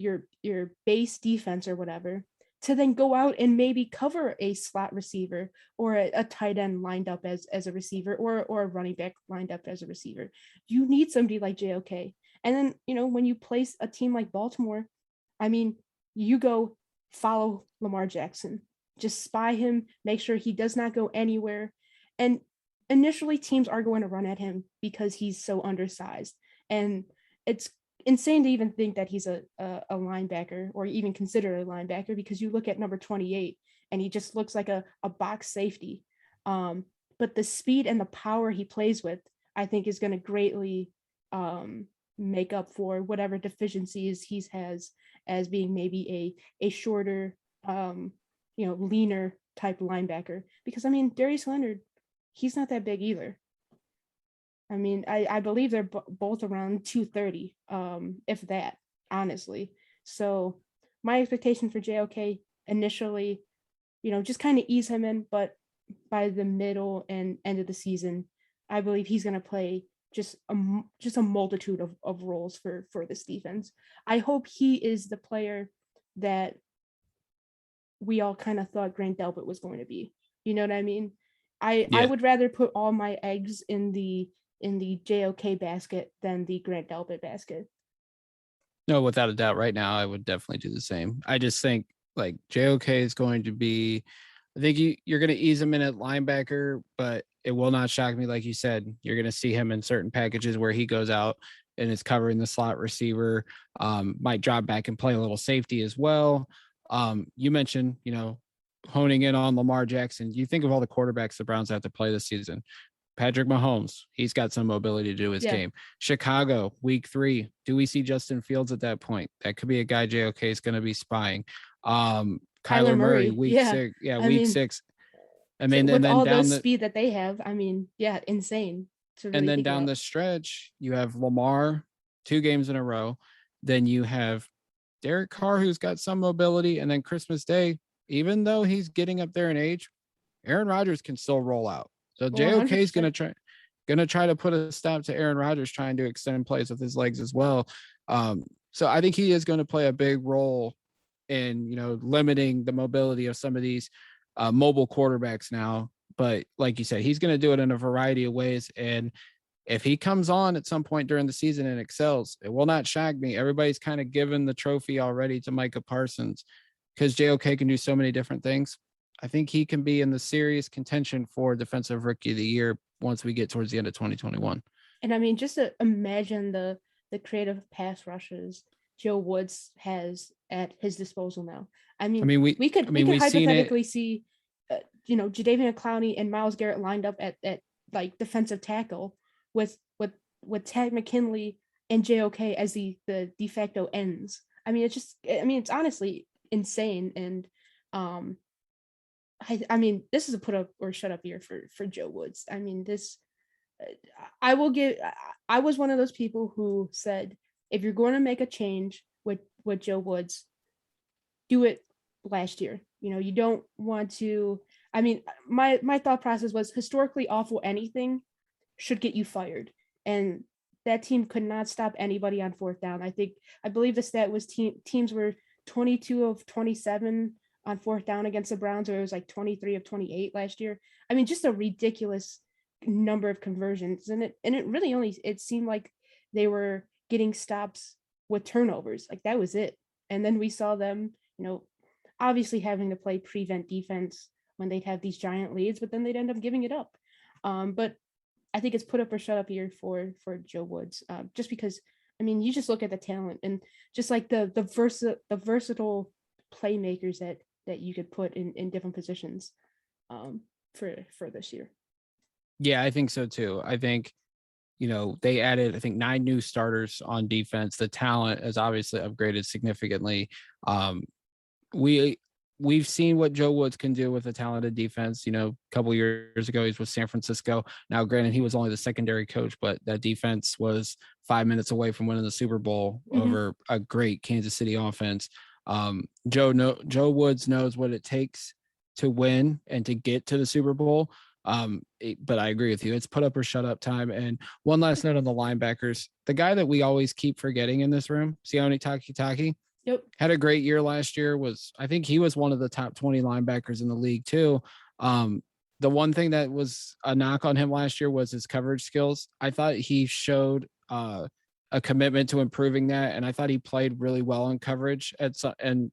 base defense or whatever to then go out and maybe cover a slot receiver or a tight end lined up as a receiver, or a running back lined up as a receiver. You need somebody like JOK. And then, when you place a team like Baltimore, I mean, you go follow Lamar Jackson, just spy him, make sure he does not go anywhere. And initially teams are going to run at him because he's so undersized. And it's insane to even think that he's a linebacker, or even considered a linebacker, because you look at number 28 and he just looks like a box safety. But the speed and the power he plays with, I think, is going to greatly make up for whatever deficiencies he has as being maybe a shorter, leaner type linebacker. Because I mean, Darius Leonard, he's not that big either. I mean, I believe they're both around 230, if that, honestly. So my expectation for JOK initially, just kind of ease him in, but by the middle and end of the season, I believe he's going to play just a multitude of roles for this defense. I hope he is the player that we all kind of thought Grant Delpit was going to be. You know what I mean? I would rather put all my eggs in the JOK basket than the Grant Delpit basket. No, without a doubt. Right now, I would definitely do the same. I just think like JOK is going to be, I think you're going to ease him in at linebacker, but it will not shock me. Like you said, you're going to see him in certain packages where he goes out and is covering the slot receiver, might drop back and play a little safety as well. You mentioned, honing in on Lamar Jackson. You think of all the quarterbacks the Browns have to play this season. Patrick Mahomes, he's got some mobility to do his game. Chicago, week 3. Do we see Justin Fields at that point? That could be a guy JOK is going to be spying. Kyler Murray, week 6. Yeah, week 6. I mean, with and then all down the speed that they have, I mean, insane. Really, and then down the stretch, you have Lamar 2 games in a row. Then you have Derek Carr, who's got some mobility, and then Christmas Day, even though he's getting up there in age, Aaron Rodgers can still roll out. So JOK is going to try to put a stop to Aaron Rodgers trying to extend plays with his legs as well. So I think he is going to play a big role in, limiting the mobility of some of these mobile quarterbacks now. But like you said, he's going to do it in a variety of ways. And if he comes on at some point during the season and excels, it will not shock me. Everybody's kind of given the trophy already to Micah Parsons because JOK can do so many different things. I think he can be in the serious contention for Defensive Rookie of the Year once we get towards the end of 2021. And I mean, just to imagine the creative pass rushes Joe Woods has at his disposal now. I mean, we could hypothetically see, Jadeveon Clowney and Myles Garrett lined up at like defensive tackle with Tad McKinley and JOK as the de facto ends. I mean, it's honestly insane. And I mean, this is a put up or shut up year for Joe Woods. I mean, I was one of those people who said, if you're going to make a change with Joe Woods, do it last year. You don't want to, I mean, my thought process was historically awful anything should get you fired. And that team could not stop anybody on 4th down. I believe the stat was teams were 22 of 27 on 4th down against the Browns, or it was like 23 of 28 last year. I mean, just a ridiculous number of conversions. And it really it seemed like they were getting stops with turnovers. Like that was it. And then we saw them, obviously having to play prevent defense when they'd have these giant leads, but then they'd end up giving it up. But I think it's put up or shut up year for Joe Woods, just because, I mean, you just look at the talent and just like the versatile playmakers that you could put in different positions for this year. Yeah, I think so too. I think, they added, 9 new starters on defense. The talent has obviously upgraded significantly. we've seen what Joe Woods can do with a talented defense. A couple years ago, he's with San Francisco. Now, granted, he was only the secondary coach, but that defense was 5 minutes away from winning the Super Bowl over a great Kansas City offense. Joe Woods knows what it takes to win and to get to the Super Bowl. But I agree with you. It's put up or shut up time. And one last note on the linebackers. The guy that we always keep forgetting in this room, Sione Takitaki, had a great year last year. I think he was one of the top 20 linebackers in the league too. The one thing that was a knock on him last year was his coverage skills. I thought he showed a commitment to improving that. And I thought he played really well in coverage and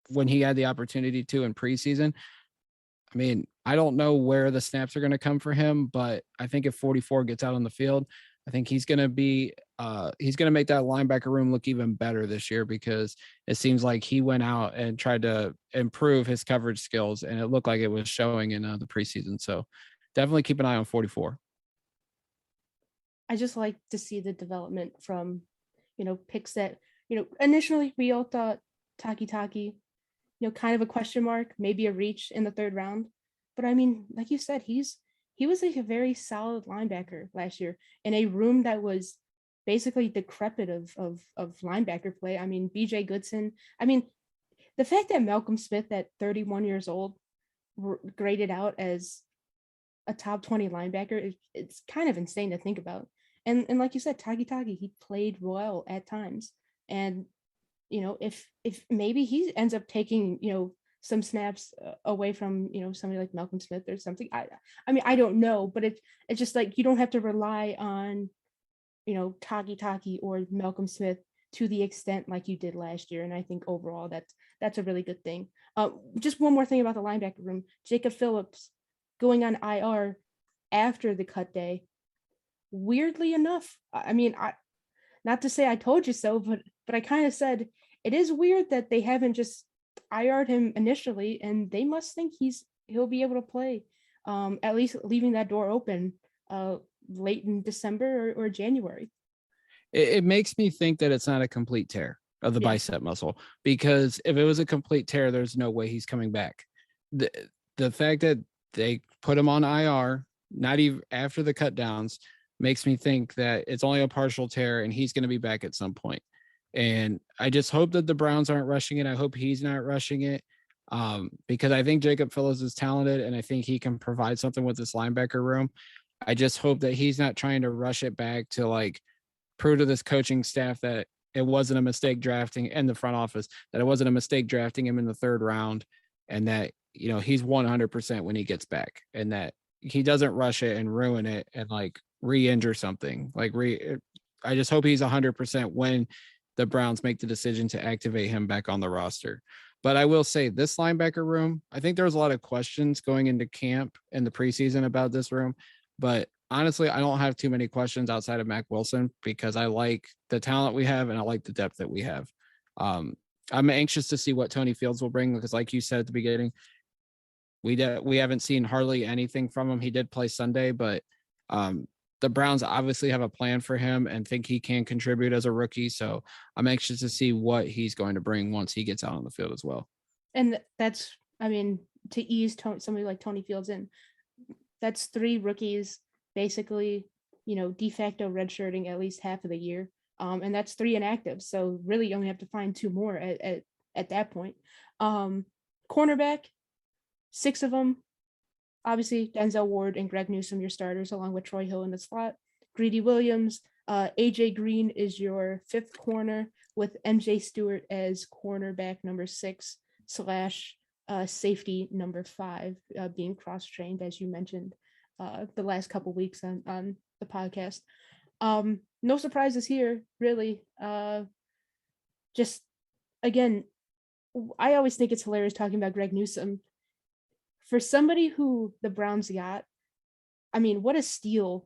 when he had the opportunity to in preseason. I mean, I don't know where the snaps are going to come for him, but I think if 44 gets out on the field, I think he's going to make that linebacker room look even better this year, because it seems like he went out and tried to improve his coverage skills, and it looked like it was showing in the preseason. So definitely keep an eye on 44. I just like to see the development from, picks that, initially we all thought Taki, kind of a question mark, maybe a reach in the third round. But I mean, like you said, he was like a very solid linebacker last year in a room that was basically decrepit of linebacker play. I mean, BJ Goodson. I mean, the fact that Malcolm Smith at 31 years old graded out as a top 20 linebacker, it's kind of insane to think about. And like you said, Taki, he played well at times. And if maybe he ends up taking, some snaps away from, somebody like Malcolm Smith or something. I mean, I don't know, but it's just like, you don't have to rely on, Taki or Malcolm Smith to the extent like you did last year. And I think overall that's a really good thing. Just one more thing about the linebacker room. Jacob Phillips going on IR after the cut day. Weirdly enough, I mean, not to say I told you so, but I kind of said it is weird that they haven't just IR'd him initially, and they must think he'll be able to play, at least leaving that door open late in December or January. It makes me think that it's not a complete tear of the bicep muscle, because if it was a complete tear, there's no way he's coming back. The fact that they put him on IR, not even after the cut downs, makes me think that it's only a partial tear and he's going to be back at some point. And I just hope that the Browns aren't rushing it. I hope he's not rushing it, because I think Jacob Phillips is talented and I think he can provide something with this linebacker room. I just hope that he's not trying to rush it back to like prove to this coaching staff that it wasn't a mistake drafting, and the front office, that it wasn't a mistake drafting him in the third round, and that, he's 100% when he gets back, and that he doesn't rush it and ruin it and like re-injure something. I just hope he's 100% when the Browns make the decision to activate him back on the roster. But I will say this linebacker room, I think there was a lot of questions going into camp in the preseason about this room, but honestly, I don't have too many questions outside of Mac Wilson, because I like the talent we have and I like the depth that we have. I'm anxious to see what Tony Fields will bring, because like you said at the beginning, we haven't seen hardly anything from him. He did play Sunday, but the Browns obviously have a plan for him and think he can contribute as a rookie. So I'm anxious to see what he's going to bring once he gets out on the field as well. And that's, I mean, to ease somebody like Tony Fields in, that's 3 rookies basically, de facto redshirting at least half of the year. And that's 3 inactive. So really you only have to find 2 more at that point. Cornerback, 6 of them. Obviously, Denzel Ward and Greg Newsom, your starters, along with Troy Hill in the slot. Greedy Williams, AJ Green is your 5th corner, with MJ Stewart as cornerback number 6 / safety number 5, being cross-trained, as you mentioned, the last couple weeks on the podcast. No surprises here, really. Just, again, I always think it's hilarious talking about Greg Newsom. For somebody who the Browns got, I mean, what a steal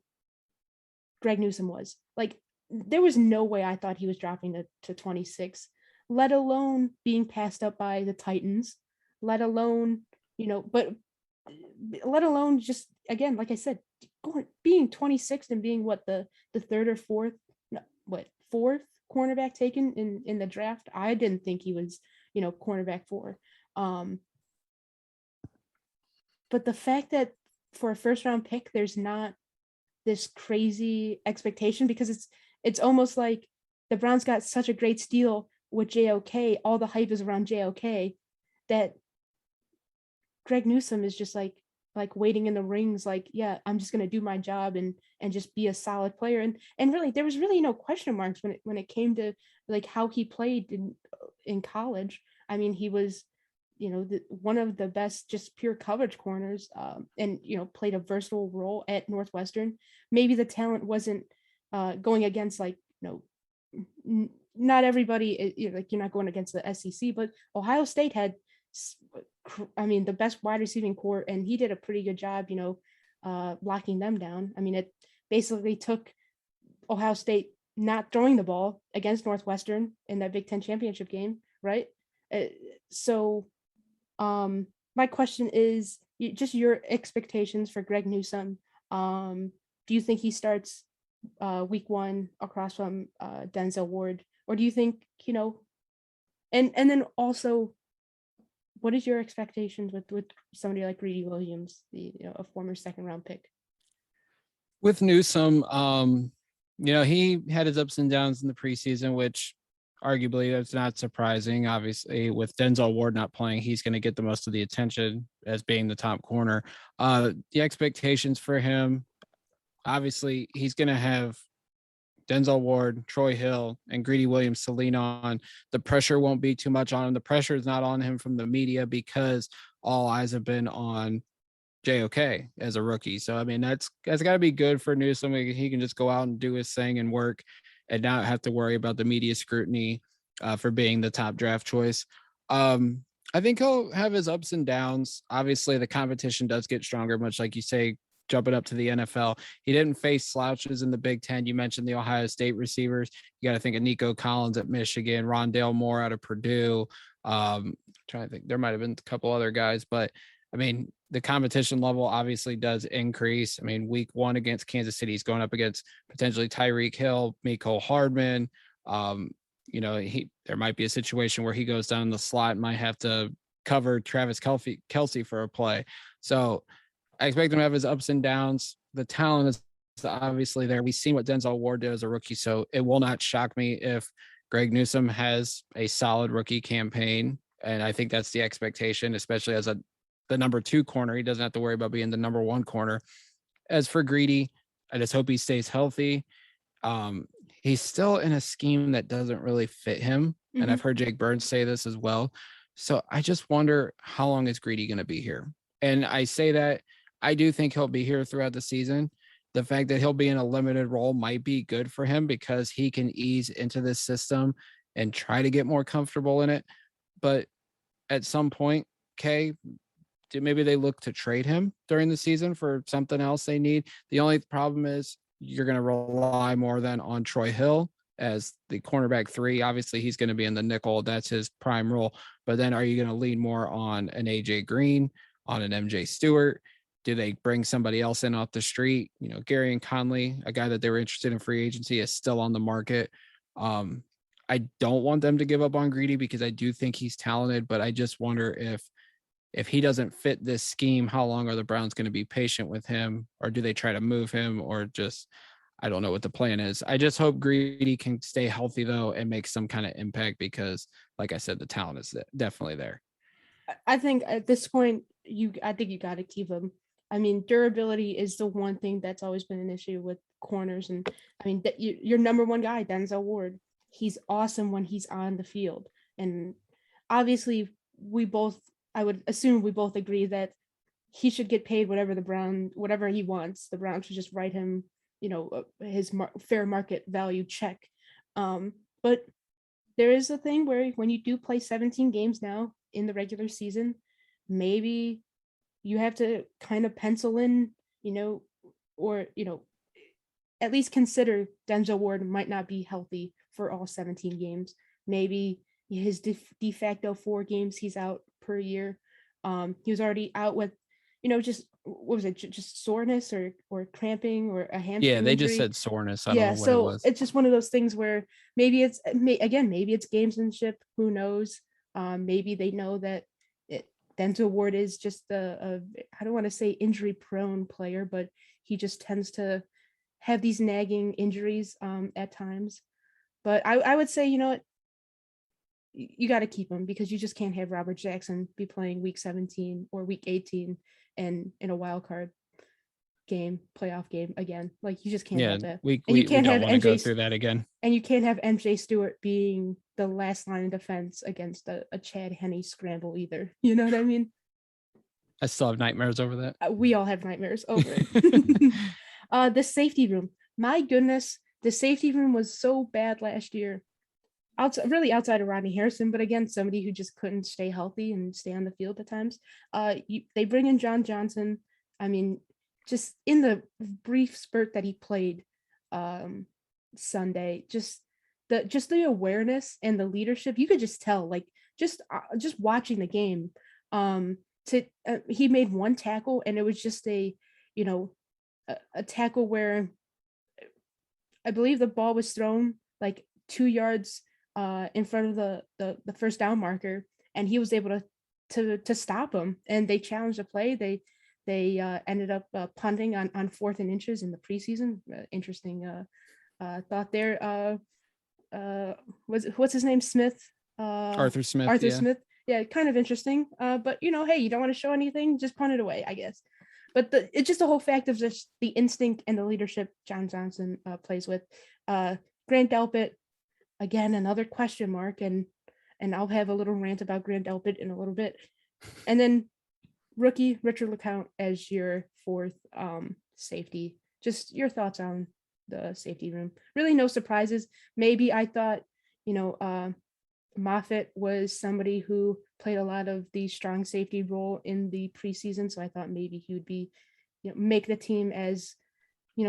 Greg Newsom was. Like, there was no way I thought he was dropping to 26, let alone being passed up by the Titans, let alone, but let alone just, again, like I said, being 26 and being the 3rd or 4th cornerback taken in the draft. I didn't think he was, cornerback 4. but the fact that for a first round pick, there's not this crazy expectation, because it's almost like the Browns got such a great steal with JOK. All the hype is around JOK that Greg Newsom is just like waiting in the rings, like, yeah, I'm just gonna do my job and just be a solid player. And really, there was really no question marks when it came to like how he played in college. I mean, he was, one of the best just pure coverage corners, and played a versatile role at Northwestern. Maybe the talent wasn't going against like not everybody, like you're not going against the SEC, but Ohio State had, I mean, the best wide receiving core, and he did a pretty good job, locking them down. I mean, it basically took Ohio State not throwing the ball against Northwestern in that Big Ten championship game, right? So, my question is just your expectations for Greg Newsom. Do you think he starts week 1 across from Denzel Ward, or do you think, and then also, what is your expectations with somebody like Greedy Williams, a former second round pick? With Newsom, he had his ups and downs in the preseason, which arguably that's not surprising. Obviously, with Denzel Ward not playing, he's going to get the most of the attention as being the top corner. The expectations for him, obviously, he's going to have Denzel Ward, Troy Hill, and Greedy Williams to lean on. The pressure won't be too much on him. The pressure is not on him from the media because all eyes have been on JOK as a rookie. So, I mean, that's got to be good for Newsom. He can just go out and do his thing and work and not have to worry about the media scrutiny for being the top draft choice. I think he'll have his ups and downs. Obviously, the competition does get stronger, much like you say, jumping up to the NFL. He didn't face slouches in the Big Ten. You mentioned the Ohio State receivers. You got to think of Nico Collins at Michigan, Rondale Moore out of Purdue. Trying to think, there might have been a couple other guys, but I mean, the competition level obviously does increase. I mean, week 1 against Kansas City, he's going up against potentially Tyreek Hill, Mecole Hardman. There might be a situation where he goes down the slot and might have to cover Travis Kelce for a play. So I expect him to have his ups and downs. The talent is obviously there. We've seen what Denzel Ward did as a rookie, so it will not shock me if Greg Newsom has a solid rookie campaign. And I think that's the expectation, especially as the number 2 corner. He doesn't have to worry about being the number 1 corner. As for Greedy, I just hope he stays healthy. He's still in a scheme that doesn't really fit him. Mm-hmm. And I've heard Jake Burns say this as well. So I just wonder, how long is Greedy going to be here? And I say that I do think he'll be here throughout the season. The fact that he'll be in a limited role might be good for him because he can ease into this system and try to get more comfortable in it. But at some point, maybe they look to trade him during the season for something else they need. The only problem is you're going to rely more than on Troy Hill as the cornerback 3. Obviously, he's going to be in the nickel. That's his prime role. But then are you going to lean more on an AJ Green, on an MJ Stewart? Do they bring somebody else in off the street? Gary and Conley, a guy that they were interested in free agency, is still on the market. I don't want them to give up on Greedy because I do think he's talented, but I just wonder if he doesn't fit this scheme, how long are the Browns going to be patient with him, or do they try to move him, or just, I don't know what the plan is. I just hope Greedy can stay healthy though and make some kind of impact because, like I said, the talent is definitely there. I think at this point, I think you got to keep him. I mean, durability is the one thing that's always been an issue with corners. And I mean, your number 1 guy, Denzel Ward, he's awesome when he's on the field. And obviously I would assume we both agree that he should get paid whatever he wants. The Browns should just write him, his fair market value check. But there is a thing where when you do play 17 games now in the regular season, maybe you have to kind of pencil in, or, at least consider Denzel Ward might not be healthy for all 17 games. Maybe his de facto 4 games he's out per year. He was already out with, just, what was it? Just soreness or cramping or a hamstring Yeah, they injury. just said soreness. I don't know what it was. It's just one of those things where maybe maybe it's gamesmanship. Who knows? Maybe they know that Denzel Ward is just I don't want to say injury prone player, but he just tends to have these nagging injuries at times. But I would say, you got to keep him, because you just can't have Robert Jackson be playing week 17 or week 18 and in a wild card playoff game again. Like, you just can't have that. We You can't don't have want to go MJ through that again. And you can't have MJ Stewart being the last line of defense against a Chad Henne scramble either. You know what I mean? I still have nightmares over that. We all have nightmares over it. The safety room. My goodness, the safety room was so bad last year. Outside of Ronnie Harrison, but again, somebody who just couldn't stay healthy and stay on the field at times. They bring in John Johnson. I mean, just in the brief spurt that he played Sunday, just the awareness and the leadership, you could just tell, like, just watching the game. He made one tackle, and it was just a tackle where I believe the ball was thrown like 2 yards in front of the first down marker, and he was able to stop him. And they challenged the play. They ended up punting on 4th and inches in the preseason. Interesting thought there. What's his name? Smith. Arthur Smith. Arthur Smith. Yeah, kind of interesting. But hey, you don't want to show anything, just punt it away, I guess. But it's just the whole fact of just the instinct and the leadership John Johnson plays with. Grant Delpit, again, another question mark, and I'll have a little rant about Grant Delpit in a little bit. And then rookie Richard Lecount as your 4th safety. Just your thoughts on the safety room. Really no surprises. Maybe I thought, Moffitt was somebody who played a lot of the strong safety role in the preseason, so I thought maybe he would be, make the team as,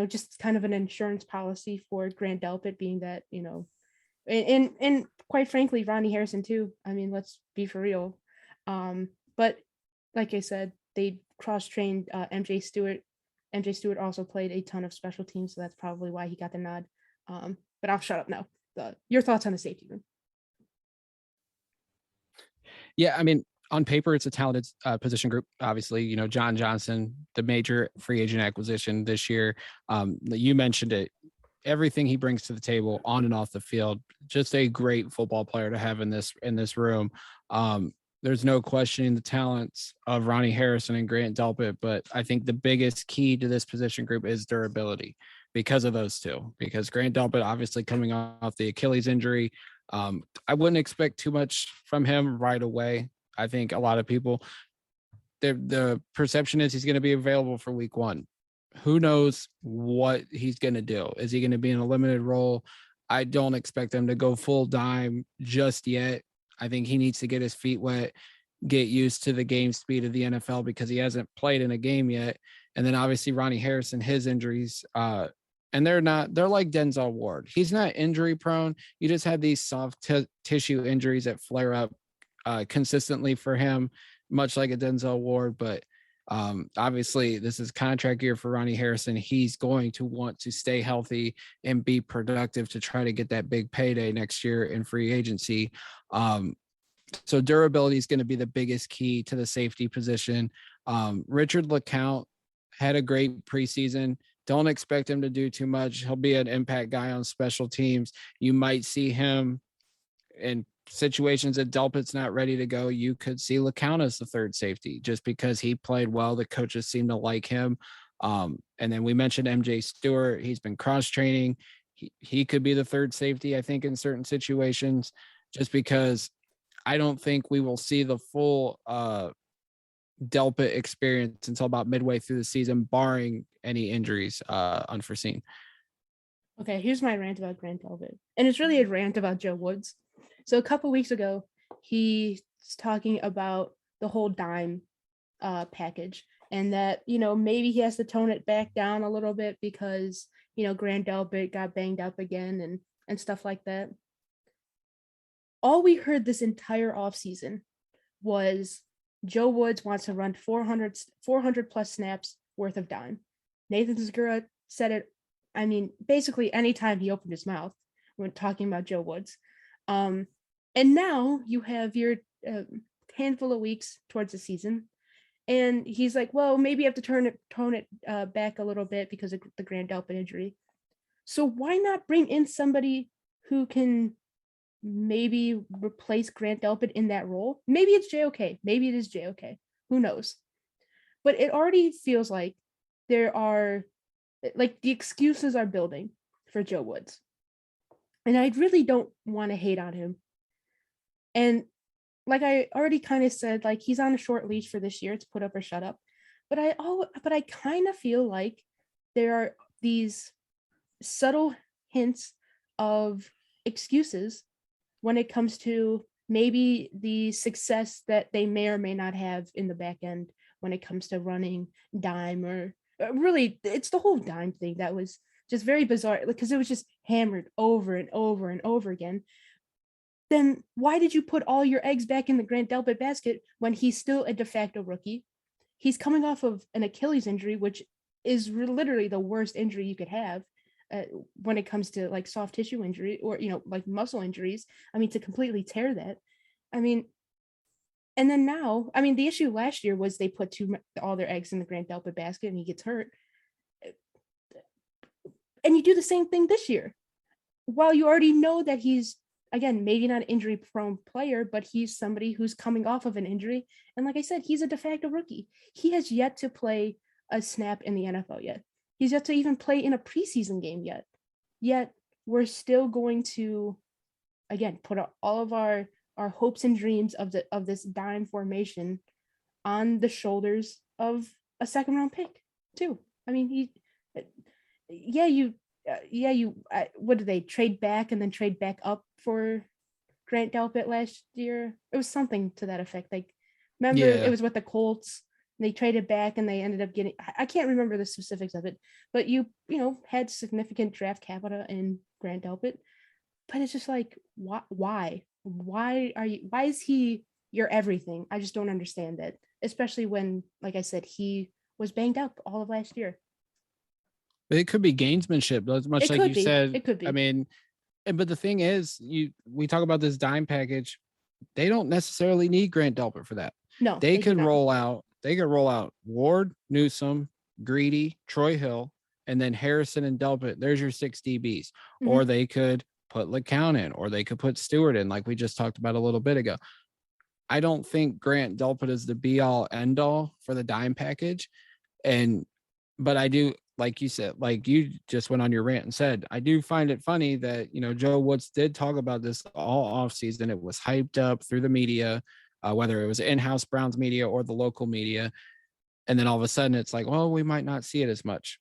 just kind of an insurance policy for Grant Delpit, being that, and quite frankly, Ronnie Harrison too. I mean, let's be for real. But like I said, they cross-trained MJ Stewart. MJ Stewart also played a ton of special teams, so that's probably why he got the nod. But I'll shut up now. Your thoughts on the safety room? Yeah, I mean, on paper, it's a talented position group. Obviously, John Johnson, the major free agent acquisition this year. You mentioned it. Everything he brings to the table on and off the field, just a great football player to have in this room. There's no questioning the talents of Ronnie Harrison and Grant Delpit, but I think the biggest key to this position group is durability because of those two. Because Grant Delpit, obviously coming off the Achilles injury, I wouldn't expect too much from him right away. I think a lot of people, the perception is he's going to be available for week 1. Who knows what he's going to do? Is he going to be in a limited role? I don't expect him to go full dime just yet. I think he needs to get his feet wet, get used to the game speed of the NFL, because he hasn't played in a game yet. And then obviously Ronnie Harrison, his injuries, and they're like Denzel Ward. He's not injury prone. You just have these soft tissue injuries that flare up consistently for him, much like a Denzel Ward. But obviously this is contract year for Ronnie Harrison. He's going to want to stay healthy and be productive to try to get that big payday next year in free agency. So durability is going to be the biggest key to the safety position. Richard Lecount had a great preseason. Don't expect him to do too much. He'll be an impact guy on special teams. You might see him in situations that Delpit's not ready to go. You could see Lecount as the 3rd safety just because he played well. The coaches seem to like him. And then we mentioned MJ Stewart. He's been cross-training. He could be the 3rd safety, I think, in certain situations, just because I don't think we will see the full Delpit experience until about midway through the season, barring any injuries unforeseen. Okay, here's my rant about Grant Delpit. And it's really a rant about Joe Woods. So a couple weeks ago, he's talking about the whole dime package, and that, maybe he has to tone it back down a little bit because, Grant Delpit got banged up again and stuff like that. All we heard this entire offseason was Joe Woods wants to run 400 plus snaps worth of dime. Nathan Segura said it, I mean, basically anytime he opened his mouth when talking about Joe Woods. And now you have your handful of weeks towards the season. And he's like, well, maybe I have to tone it back a little bit because of the Grant Delpit injury. So why not bring in somebody who can maybe replace Grant Delpit in that role? Maybe it's JOK. Maybe it is JOK. Who knows? But it already feels like there are, like, the excuses are building for Joe Woods. And I really don't want to hate on him. And like I already kind of said, like, he's on a short leash for this year. It's put up or shut up. But I kind of feel like there are these subtle hints of excuses when it comes to maybe the success that they may or may not have in the back end when it comes to running dime, or really it's the whole dime thing that was just very bizarre because it was just hammered over and over and over again. Then why did you put all your eggs back in the Grant Delpit basket when he's still a de facto rookie? He's coming off of an Achilles injury, which is literally the worst injury you could have when it comes to like soft tissue injury or, like muscle injuries. I mean, to completely tear that. I mean, and then now, I mean, the issue last year was they put all their eggs in the Grant Delpit basket and he gets hurt. And you do the same thing this year. While you already know that he's, again, maybe not an injury prone player, but he's somebody who's coming off of an injury. And like I said, he's a de facto rookie. He has yet to play a snap in the NFL yet. He's yet to even play in a preseason game yet. Yet we're still going to, again, put all of our hopes and dreams of this dime formation on the shoulders of a second round pick too. I mean, what did they trade back and then trade back up for Grant Delpit last year? It was something to that effect. Like, remember, It was with the Colts. They traded back and they ended up getting, I can't remember the specifics of it, but you had significant draft capital in Grant Delpit. But it's just like, why is he your everything? I just don't understand that, especially when, like I said, he was banged up all of last year. It could be gamesmanship, much like you said. It could be. I mean, but the thing is, we talk about this dime package. They don't necessarily need Grant Delpit for that. No, they could roll out. They could roll out Ward, Newsom, Greedy, Troy Hill, and then Harrison and Delpit. There's your 6 DBs. Mm-hmm. Or they could put Lecount in, or they could put Stewart in, like we just talked about a little bit ago. I don't think Grant Delpit is the be all end all for the dime package. But I do, like you said, like you just went on your rant and said, I do find it funny that, Joe Woods did talk about this all offseason. It was hyped up through the media, whether it was in-house Browns media or the local media. And then all of a sudden it's like, well, we might not see it as much.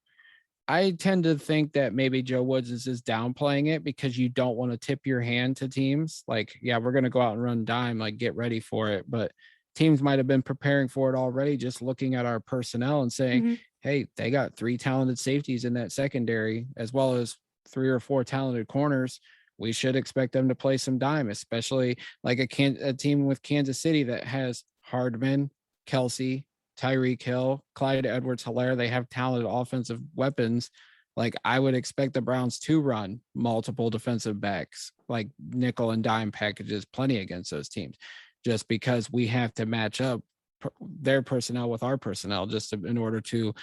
I tend to think that maybe Joe Woods is just downplaying it because you don't want to tip your hand to teams. Like, yeah, we're going to go out and run dime, like get ready for it. But teams might have been preparing for it already, just looking at our personnel and saying, mm-hmm. Hey, they got 3 talented safeties in that secondary, as well as 3 or 4 talented corners. We should expect them to play some dime, especially like a team with Kansas City that has Hardman, Kelsey, Tyreek Hill, Clyde Edwards-Helaire. They have talented offensive weapons. Like, I would expect the Browns to run multiple defensive backs, like nickel and dime packages, plenty against those teams, just because we have to match up their personnel with our personnel in order to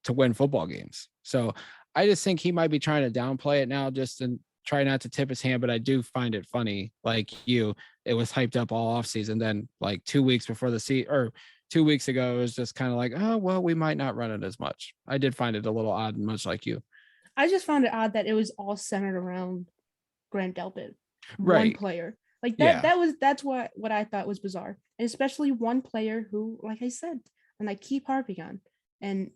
win football games. So I just think he might be trying to downplay it now, just to try not to tip his hand. But I do find it funny, like it was hyped up all offseason. Then like 2 weeks before the season, or 2 weeks ago, it was just kind of like, oh, well, we might not run it as much. I did find it a little odd, much like you. I just found it odd that it was all centered around Grant Delpit, right? One player. Like that, yeah. That's what I thought was bizarre. And especially one player who, like I said, and I keep harping on. And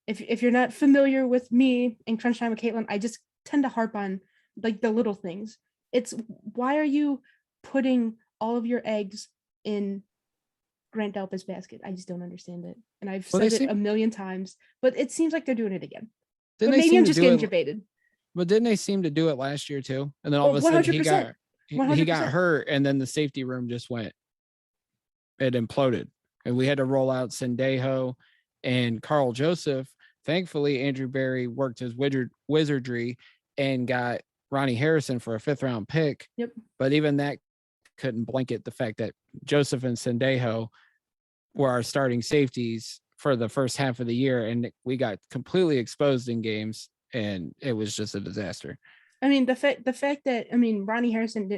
if you're not familiar with me and Krunch Time with Katelin, I just tend to harp on like the little things. It's, why are you putting all of your eggs in Grant Delpit's basket? I just don't understand it. And I've said it a million times, but it seems like they're doing it again. But maybe I'm just getting debated. But didn't they seem to do it last year too? And then all of a sudden 100%. He got hurt, and then the safety room just it imploded. And we had to roll out Sendejo and Carl Joseph. Thankfully, Andrew Berry worked his wizardry and got Ronnie Harrison for a 5th round pick. Yep. But even that couldn't blanket the fact that Joseph and Sendejo were our starting safeties for the first half of the year, and we got completely exposed in games, and it was just a disaster. I mean, the fact that, I mean, Ronnie Harrison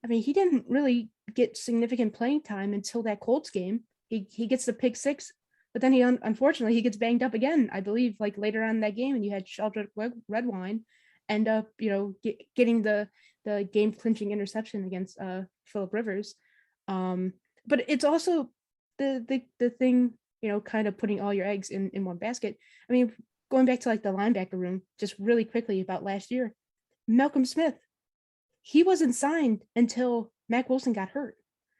he didn't really get significant playing time until that Colts game. He gets the pick six, but then unfortunately he gets banged up again, I believe, like later on in that game, and you had Sheldrick Redwine end up, getting the game clinching interception against Phillip Rivers. But it's also the thing, kind of putting all your eggs in one basket. I mean, going back to like the linebacker room, just really quickly about last year, Malcolm Smith, he wasn't signed until Mack Wilson got hurt.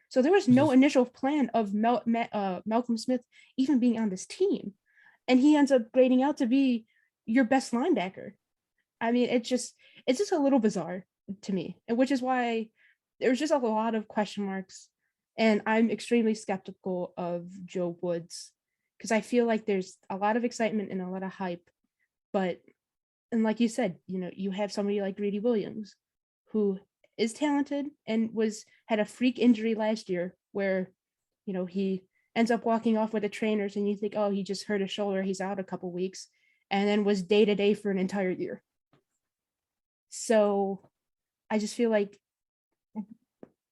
So there was no initial plan of Malcolm Smith even being on this team. And he ends up grading out to be your best linebacker. I mean, it's just a little bizarre to me, and which is why there's just a lot of question marks. And I'm extremely skeptical of Joe Woods, because I feel like there's a lot of excitement and a lot of hype. And like you said, you have somebody like Greedy Williams, who is talented and had a freak injury last year where, he ends up walking off with the trainers and you think, oh, he just hurt his shoulder, he's out a couple weeks, and then was day to day for an entire year. So I just feel like,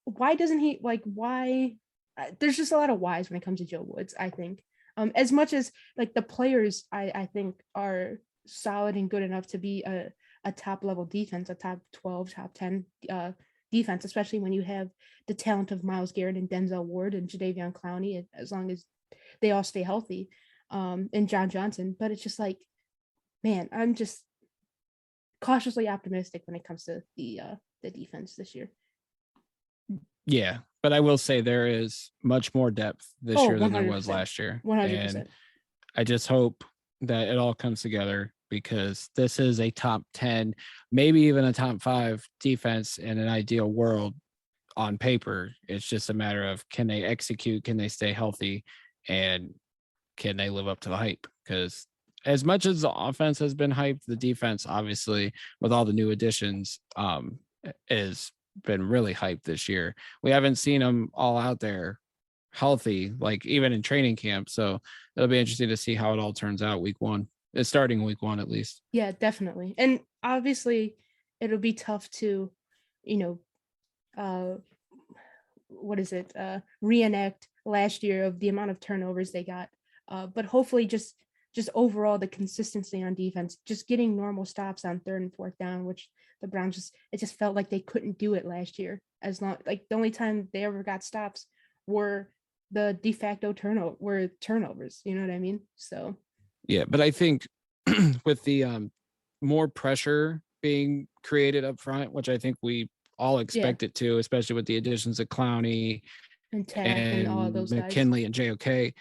why doesn't he, there's just a lot of whys when it comes to Joe Woods, I think. As much as like the players I think are solid and good enough to be a top level defense, a top 12, top 10 defense, especially when you have the talent of Myles Garrett and Denzel Ward and Jadeveon Clowney, as long as they all stay healthy, and John Johnson. But it's just like, man, I'm just cautiously optimistic when it comes to the defense this year. Yeah, but I will say there is much more depth this year than there was last year. 100%. And I just hope that it all comes together, because this is a top 10, maybe even a top 5 defense in an ideal world on paper. It's just a matter of, can they execute, can they stay healthy, and can they live up to the hype? Because as much as the offense has been hyped, the defense, obviously, with all the new additions, is been really hyped this year. We haven't seen them all out there healthy, like even in training camp. So it'll be interesting to see how it all turns out week 1. It's starting week 1 at least. Yeah, definitely. And obviously it'll be tough to, reenact last year of the amount of turnovers they got. But hopefully just overall the consistency on defense, just getting normal stops on 3rd and 4th down, which the Browns it just felt like they couldn't do it last year. The only time they ever got stops were the de facto turnovers. You know what I mean? So yeah, but I think with the more pressure being created up front, which I think we all expect it to, especially with the additions of Clowney and Tack and all of those McKinley guys. and JOK,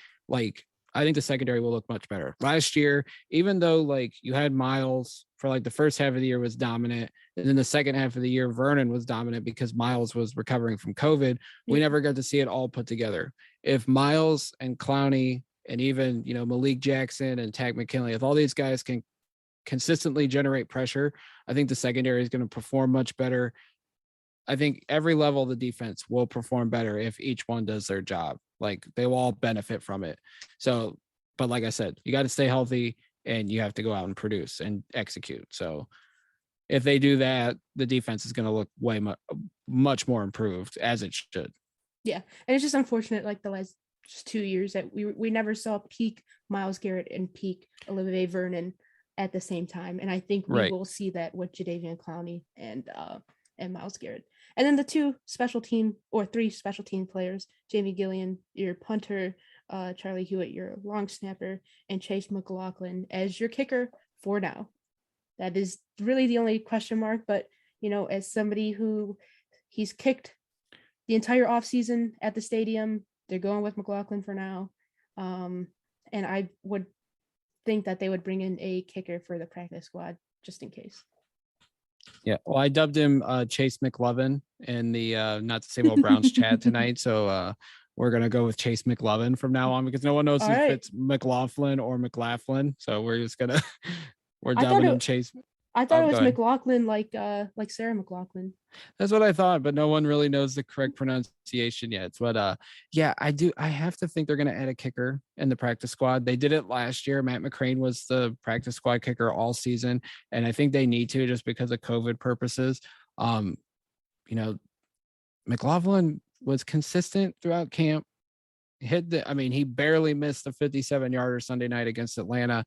I think the secondary will look much better. Last year, even though you had Myles for the first half of the year was dominant, and then the second half of the year, Vernon was dominant because Myles was recovering from COVID. We never got to see it all put together. If Myles and Clowney and even, Malik Jackson and Tack McKinley, if all these guys can consistently generate pressure, I think the secondary is going to perform much better. I think every level of the defense will perform better if each one does their job. They will all benefit from it. So, but like I said, you got to stay healthy and you have to go out and produce and execute. So if they do that, the defense is going to look much more improved, as it should. Yeah. And it's just unfortunate, the last just 2 years, that we never saw peak Myles Garrett and peak Olivier Vernon at the same time. And I think we will see that with Jadeveon Clowney and Myles Garrett. And then the 3 special team players, Jamie Gillian, your punter, Charlie Hewitt, your long snapper, and Chase McLaughlin as your kicker for now. That is really the only question mark. But, as somebody who he's kicked the entire offseason at the stadium, they're going with McLaughlin for now. And I would think that they would bring in a kicker for the practice squad just in case. Yeah, well, I dubbed him Chase McLovin in the Not the Same Old Browns chat tonight. So we're going to go with Chase McLovin from now on, because no one knows if it's McLaughlin or McLaughlin. So we're just going to, we're dubbing him Chase. I thought it was go ahead. McLaughlin, like Sarah McLaughlin. That's what I thought, but no one really knows the correct pronunciation yet. But yeah, I have to think they're gonna add a kicker in the practice squad. They did it last year. Matt McCrane was the practice squad kicker all season, and I think they need to just because of COVID purposes. Um, you know, McLaughlin was consistent throughout camp. He barely missed a 57-yarder Sunday night against Atlanta.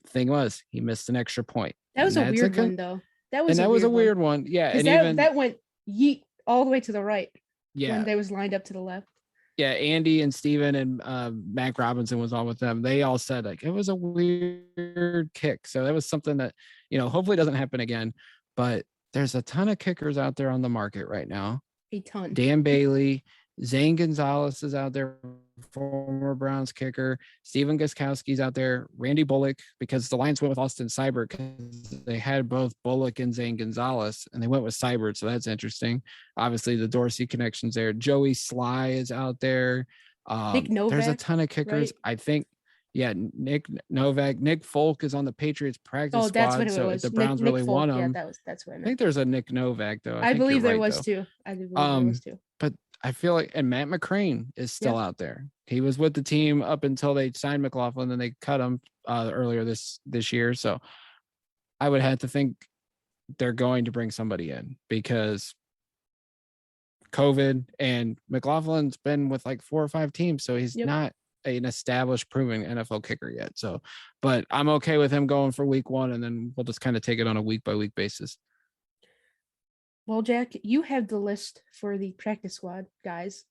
Thing was, he missed an extra point. That was a weird one, though. That was a weird one. Yeah, and that went yeet all the way to the right. Yeah, when they was lined up to the left. Yeah, Andy and Steven and Mac Robinson was on with them. They all said like it was a weird kick. So that was something that, hopefully doesn't happen again. But there's a ton of kickers out there on the market right now. A ton. Dan Bailey, Zane Gonzalez is out there, former Browns kicker. Steven Gostkowski's out there. Randy Bullock, because the Lions went with Austin Seibert because they had both Bullock and Zane Gonzalez, and they went with Seibert, so that's interesting. Obviously, the Dorsey connection's there. Joey Sly is out there. Nick Novak, there's a ton of kickers. Right? I think, Nick Novak. Nick Folk is on the Patriots practice squad. That's what it was. If the Browns really want him. Yeah, that's what I meant. I think there's a Nick Novak, though. I believe there was too. But I feel like, and Matt McCrane is still out there. He was with the team up until they signed McLaughlin, and they cut him earlier this year. So I would have to think they're going to bring somebody in because COVID, and McLaughlin's been with like 4 or 5 teams, so he's not an established, proven NFL kicker yet. So, but I'm okay with him going for week 1, and then we'll just kind of take it on a week by week basis. Well, Jack, you have the list for the practice squad, guys.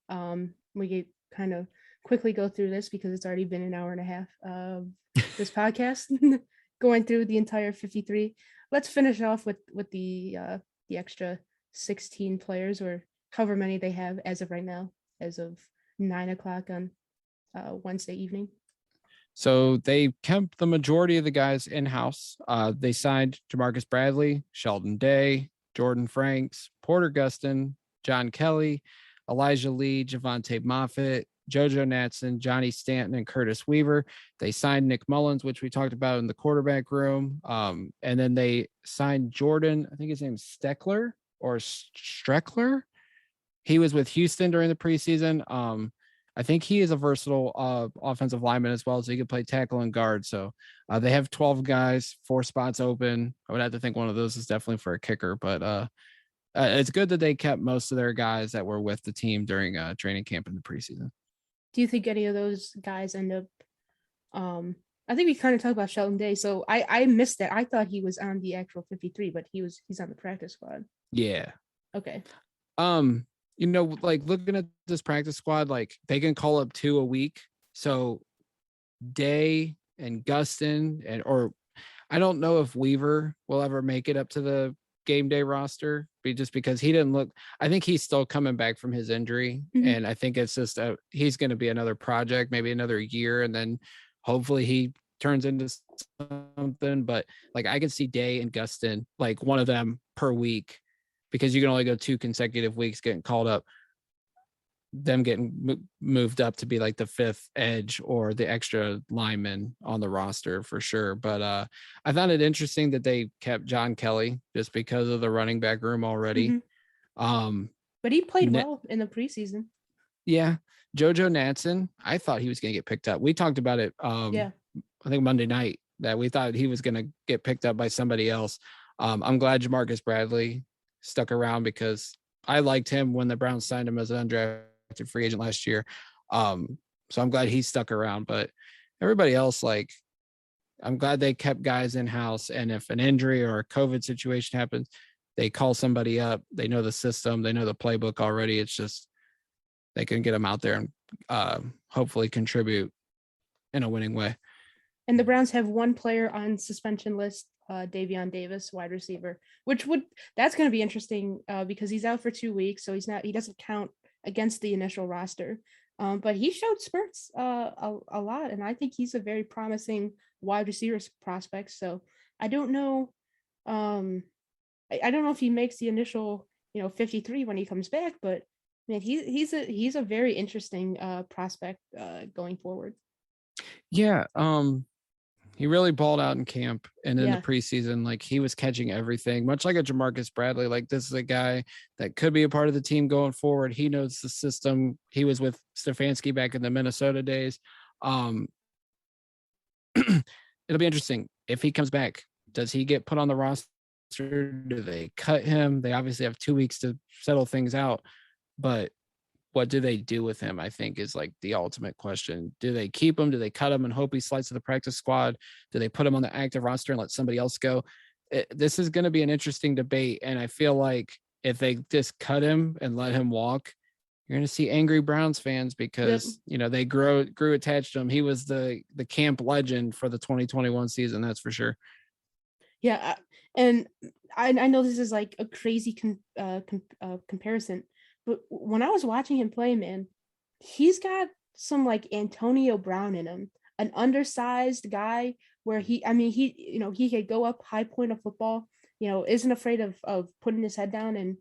We could kind of quickly go through this because it's already been an hour and a half of this podcast, going through the entire 53. Let's finish off with the extra 16 players, or however many they have as of right now, as of 9:00 on Wednesday evening. So they kept the majority of the guys in-house. They signed Jamarcus Bradley, Sheldon Day, Jordan Franks, Porter Gustin, John Kelly, Elijah Lee, Javonte Moffitt, JoJo Natson, Johnny Stanton, and Curtis Weaver. They signed Nick Mullins, which we talked about in the quarterback room. And then they signed Jordan, I think his name's Steckler or Streckler. He was with Houston during the preseason. I think he is a versatile offensive lineman as well, so he could play tackle and guard. So they have 12 guys, 4 spots open. I would have to think one of those is definitely for a kicker, but it's good that they kept most of their guys that were with the team during training camp in the preseason. Do you think any of those guys end up? I think we kind of talked about Sheldon Day, so I missed that. I thought he was on the actual 53, but he's on the practice squad. Yeah. Okay. Like looking at this practice squad, like they can call up 2 a week. So Day and Gustin or I don't know if Weaver will ever make it up to the game day roster, just because he didn't look. I think he's still coming back from his injury, and I think it's just he's going to be another project, maybe another year, and then hopefully he turns into something. But like I can see Day and Gustin, like one of them per week, because you can only go 2 consecutive weeks getting called up, them getting moved up to be like the 5th edge or the extra lineman on the roster for sure. But I found it interesting that they kept John Kelly just because of the running back room already. But he played well in the preseason. Yeah. JoJo Natson, I thought he was going to get picked up. We talked about it, I think Monday night, that we thought he was going to get picked up by somebody else. I'm glad Jamarcus Bradley stuck around because I liked him when the Browns signed him as an undrafted free agent last year. So I'm glad he stuck around, but everybody else, like, I'm glad they kept guys in house. And if an injury or a COVID situation happens, they call somebody up. They know the system. They know the playbook already. It's just, they can get them out there and hopefully contribute in a winning way. And the Browns have 1 player on suspension list, Davion Davis, wide receiver, that's going to be interesting because he's out for 2 weeks. So he doesn't count against the initial roster. But he showed spurts a lot. And I think he's a very promising wide receiver prospect. So I don't know. I don't know if he makes the initial, 53 when he comes back, but man, he's a very interesting prospect going forward. Yeah. He really balled out in camp and in the Yeah. preseason. Like he was catching everything, much like a Jamarcus Bradley. Like this is a guy that could be a part of the team going forward. He knows the system. He was with Stefanski back in the Minnesota days. Um, it'll be interesting if he comes back. Does he get put on the roster? Do they cut him? They obviously have 2 weeks to settle things out, but what do they do with him? I think is like the ultimate question. Do they keep him? Do they cut him and hope he slides to the practice squad? Do they put him on the active roster and let somebody else go? This is going to be an interesting debate. And I feel like if they just cut him and let him walk, you're going to see angry Browns fans because, you know, they grew attached to him. He was the camp legend for the 2021 season. That's for sure. Yeah. And I know this is like a crazy comparison, but when I was watching him play, man, he's got some like Antonio Brown in him, an undersized guy where he could go up high point of football, isn't afraid of putting his head down and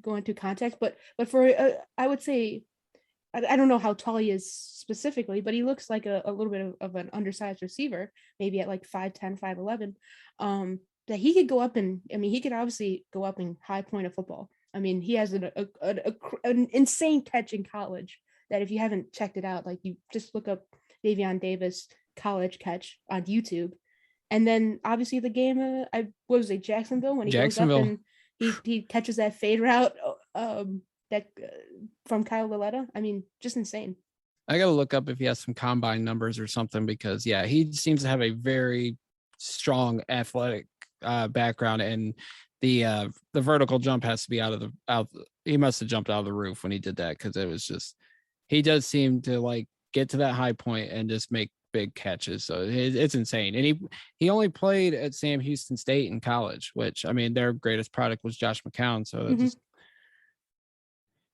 going through contact. But for, I would say, I don't know how tall he is specifically, but he looks like a little bit of an undersized receiver, maybe at like 5'10", 5'11", that he could go up and, he could obviously go up in high point of football. He has an insane catch in college that if you haven't checked it out, like you just look up Davion Davis college catch on YouTube. And then obviously the game, Jacksonville, when he goes up and he catches that fade route that from Kyle Laletta. Just insane. I got to look up if he has some combine numbers or something because he seems to have a very strong athletic background, and the vertical jump has to be he must have jumped out of the roof when he did that because it was just, he does seem to like get to that high point and just make big catches. So it's insane. And he only played at Sam Houston State in college, which their greatest product was Josh McCown. So just,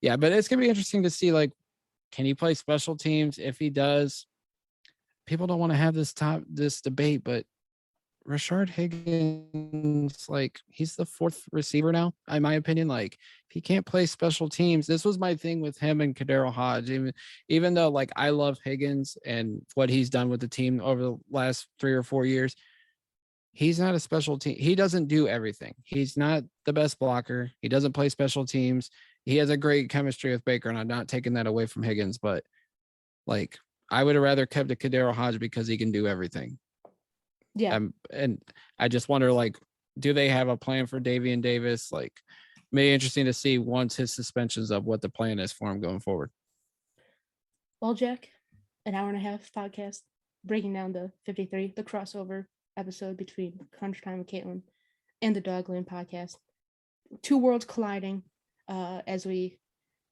but it's gonna be interesting to see, like, can he play special teams? If he does, people don't want to have this debate, but Rashard Higgins, like, he's the fourth receiver now, in my opinion. Like, if he can't play special teams, this was my thing with him and Kadero Hodge. Even though, like, I love Higgins and what he's done with the team over the last 3 or 4 years, he's not a special team. He doesn't do everything. He's not the best blocker. He doesn't play special teams. He has a great chemistry with Baker, and I'm not taking that away from Higgins, but, like, I would have rather kept a Kadero Hodge because he can do everything. Yeah. And I just wonder, like, do they have a plan for Davion Davis? Like, maybe interesting to see once his suspension's up what the plan is for him going forward. Well, Jack, an hour and a half podcast breaking down the 53, the crossover episode between Krunch Time with Katelin and the DawgLand podcast. Two worlds colliding as we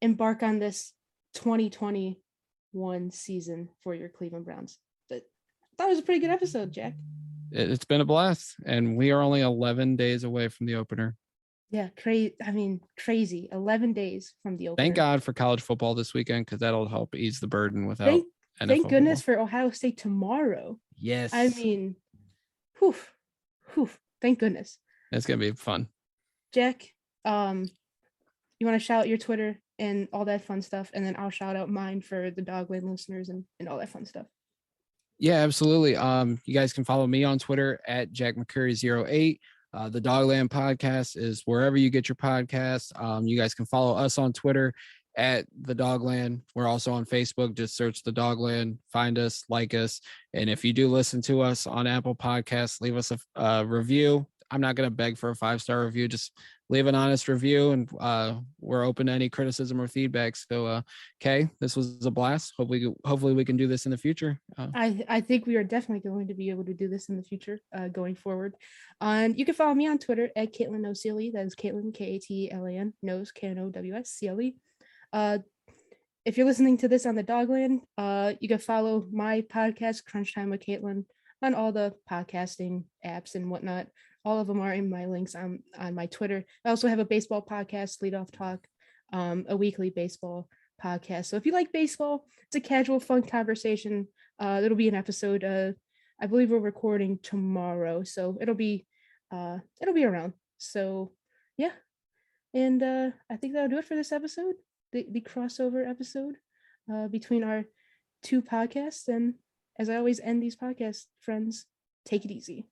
embark on this 2021 season for your Cleveland Browns. But that was a pretty good episode, Jack. It's been a blast, and we are only 11 days away from the opener. Yeah, crazy. 11 days from the opener. Thank God for college football this weekend, because that'll help ease the burden without NFL Thank goodness football. for Ohio State tomorrow. Yes. Whew. Thank goodness. It's going to be fun. Jack, you want to shout out your Twitter and all that fun stuff, and then I'll shout out mine for the DawgLand listeners and all that fun stuff. Yeah, absolutely. You guys can follow me on Twitter at Jack McCurry08. The DawgLand podcast is wherever you get your podcasts. You guys can follow us on Twitter at the DawgLand. We're also on Facebook. Just search the DawgLand, find us, like us. And if you do listen to us on Apple Podcasts, leave us a review. I'm not going to beg for a 5-star review. Just leave an honest review, and we're open to any criticism or feedback. So, Kay, this was a blast. Hopefully we can do this in the future. I think we are definitely going to be able to do this in the future going forward. And you can follow me on Twitter at Katelin Noscle. That is Katelin, Katelan, Nose, KNOWSCLE. If you're listening to this on the DawgLand, you can follow my podcast, Krunch Time with Katelin, on all the podcasting apps and whatnot. All of them are in my links on my Twitter. I also have a baseball podcast, Lead Off Talk, a weekly baseball podcast. So if you like baseball, it's a casual, fun conversation. It'll be an episode. I believe we're recording tomorrow, so it'll be around. So yeah, and I think that'll do it for this episode, the crossover episode between our two podcasts. And as I always end these podcasts, friends, take it easy.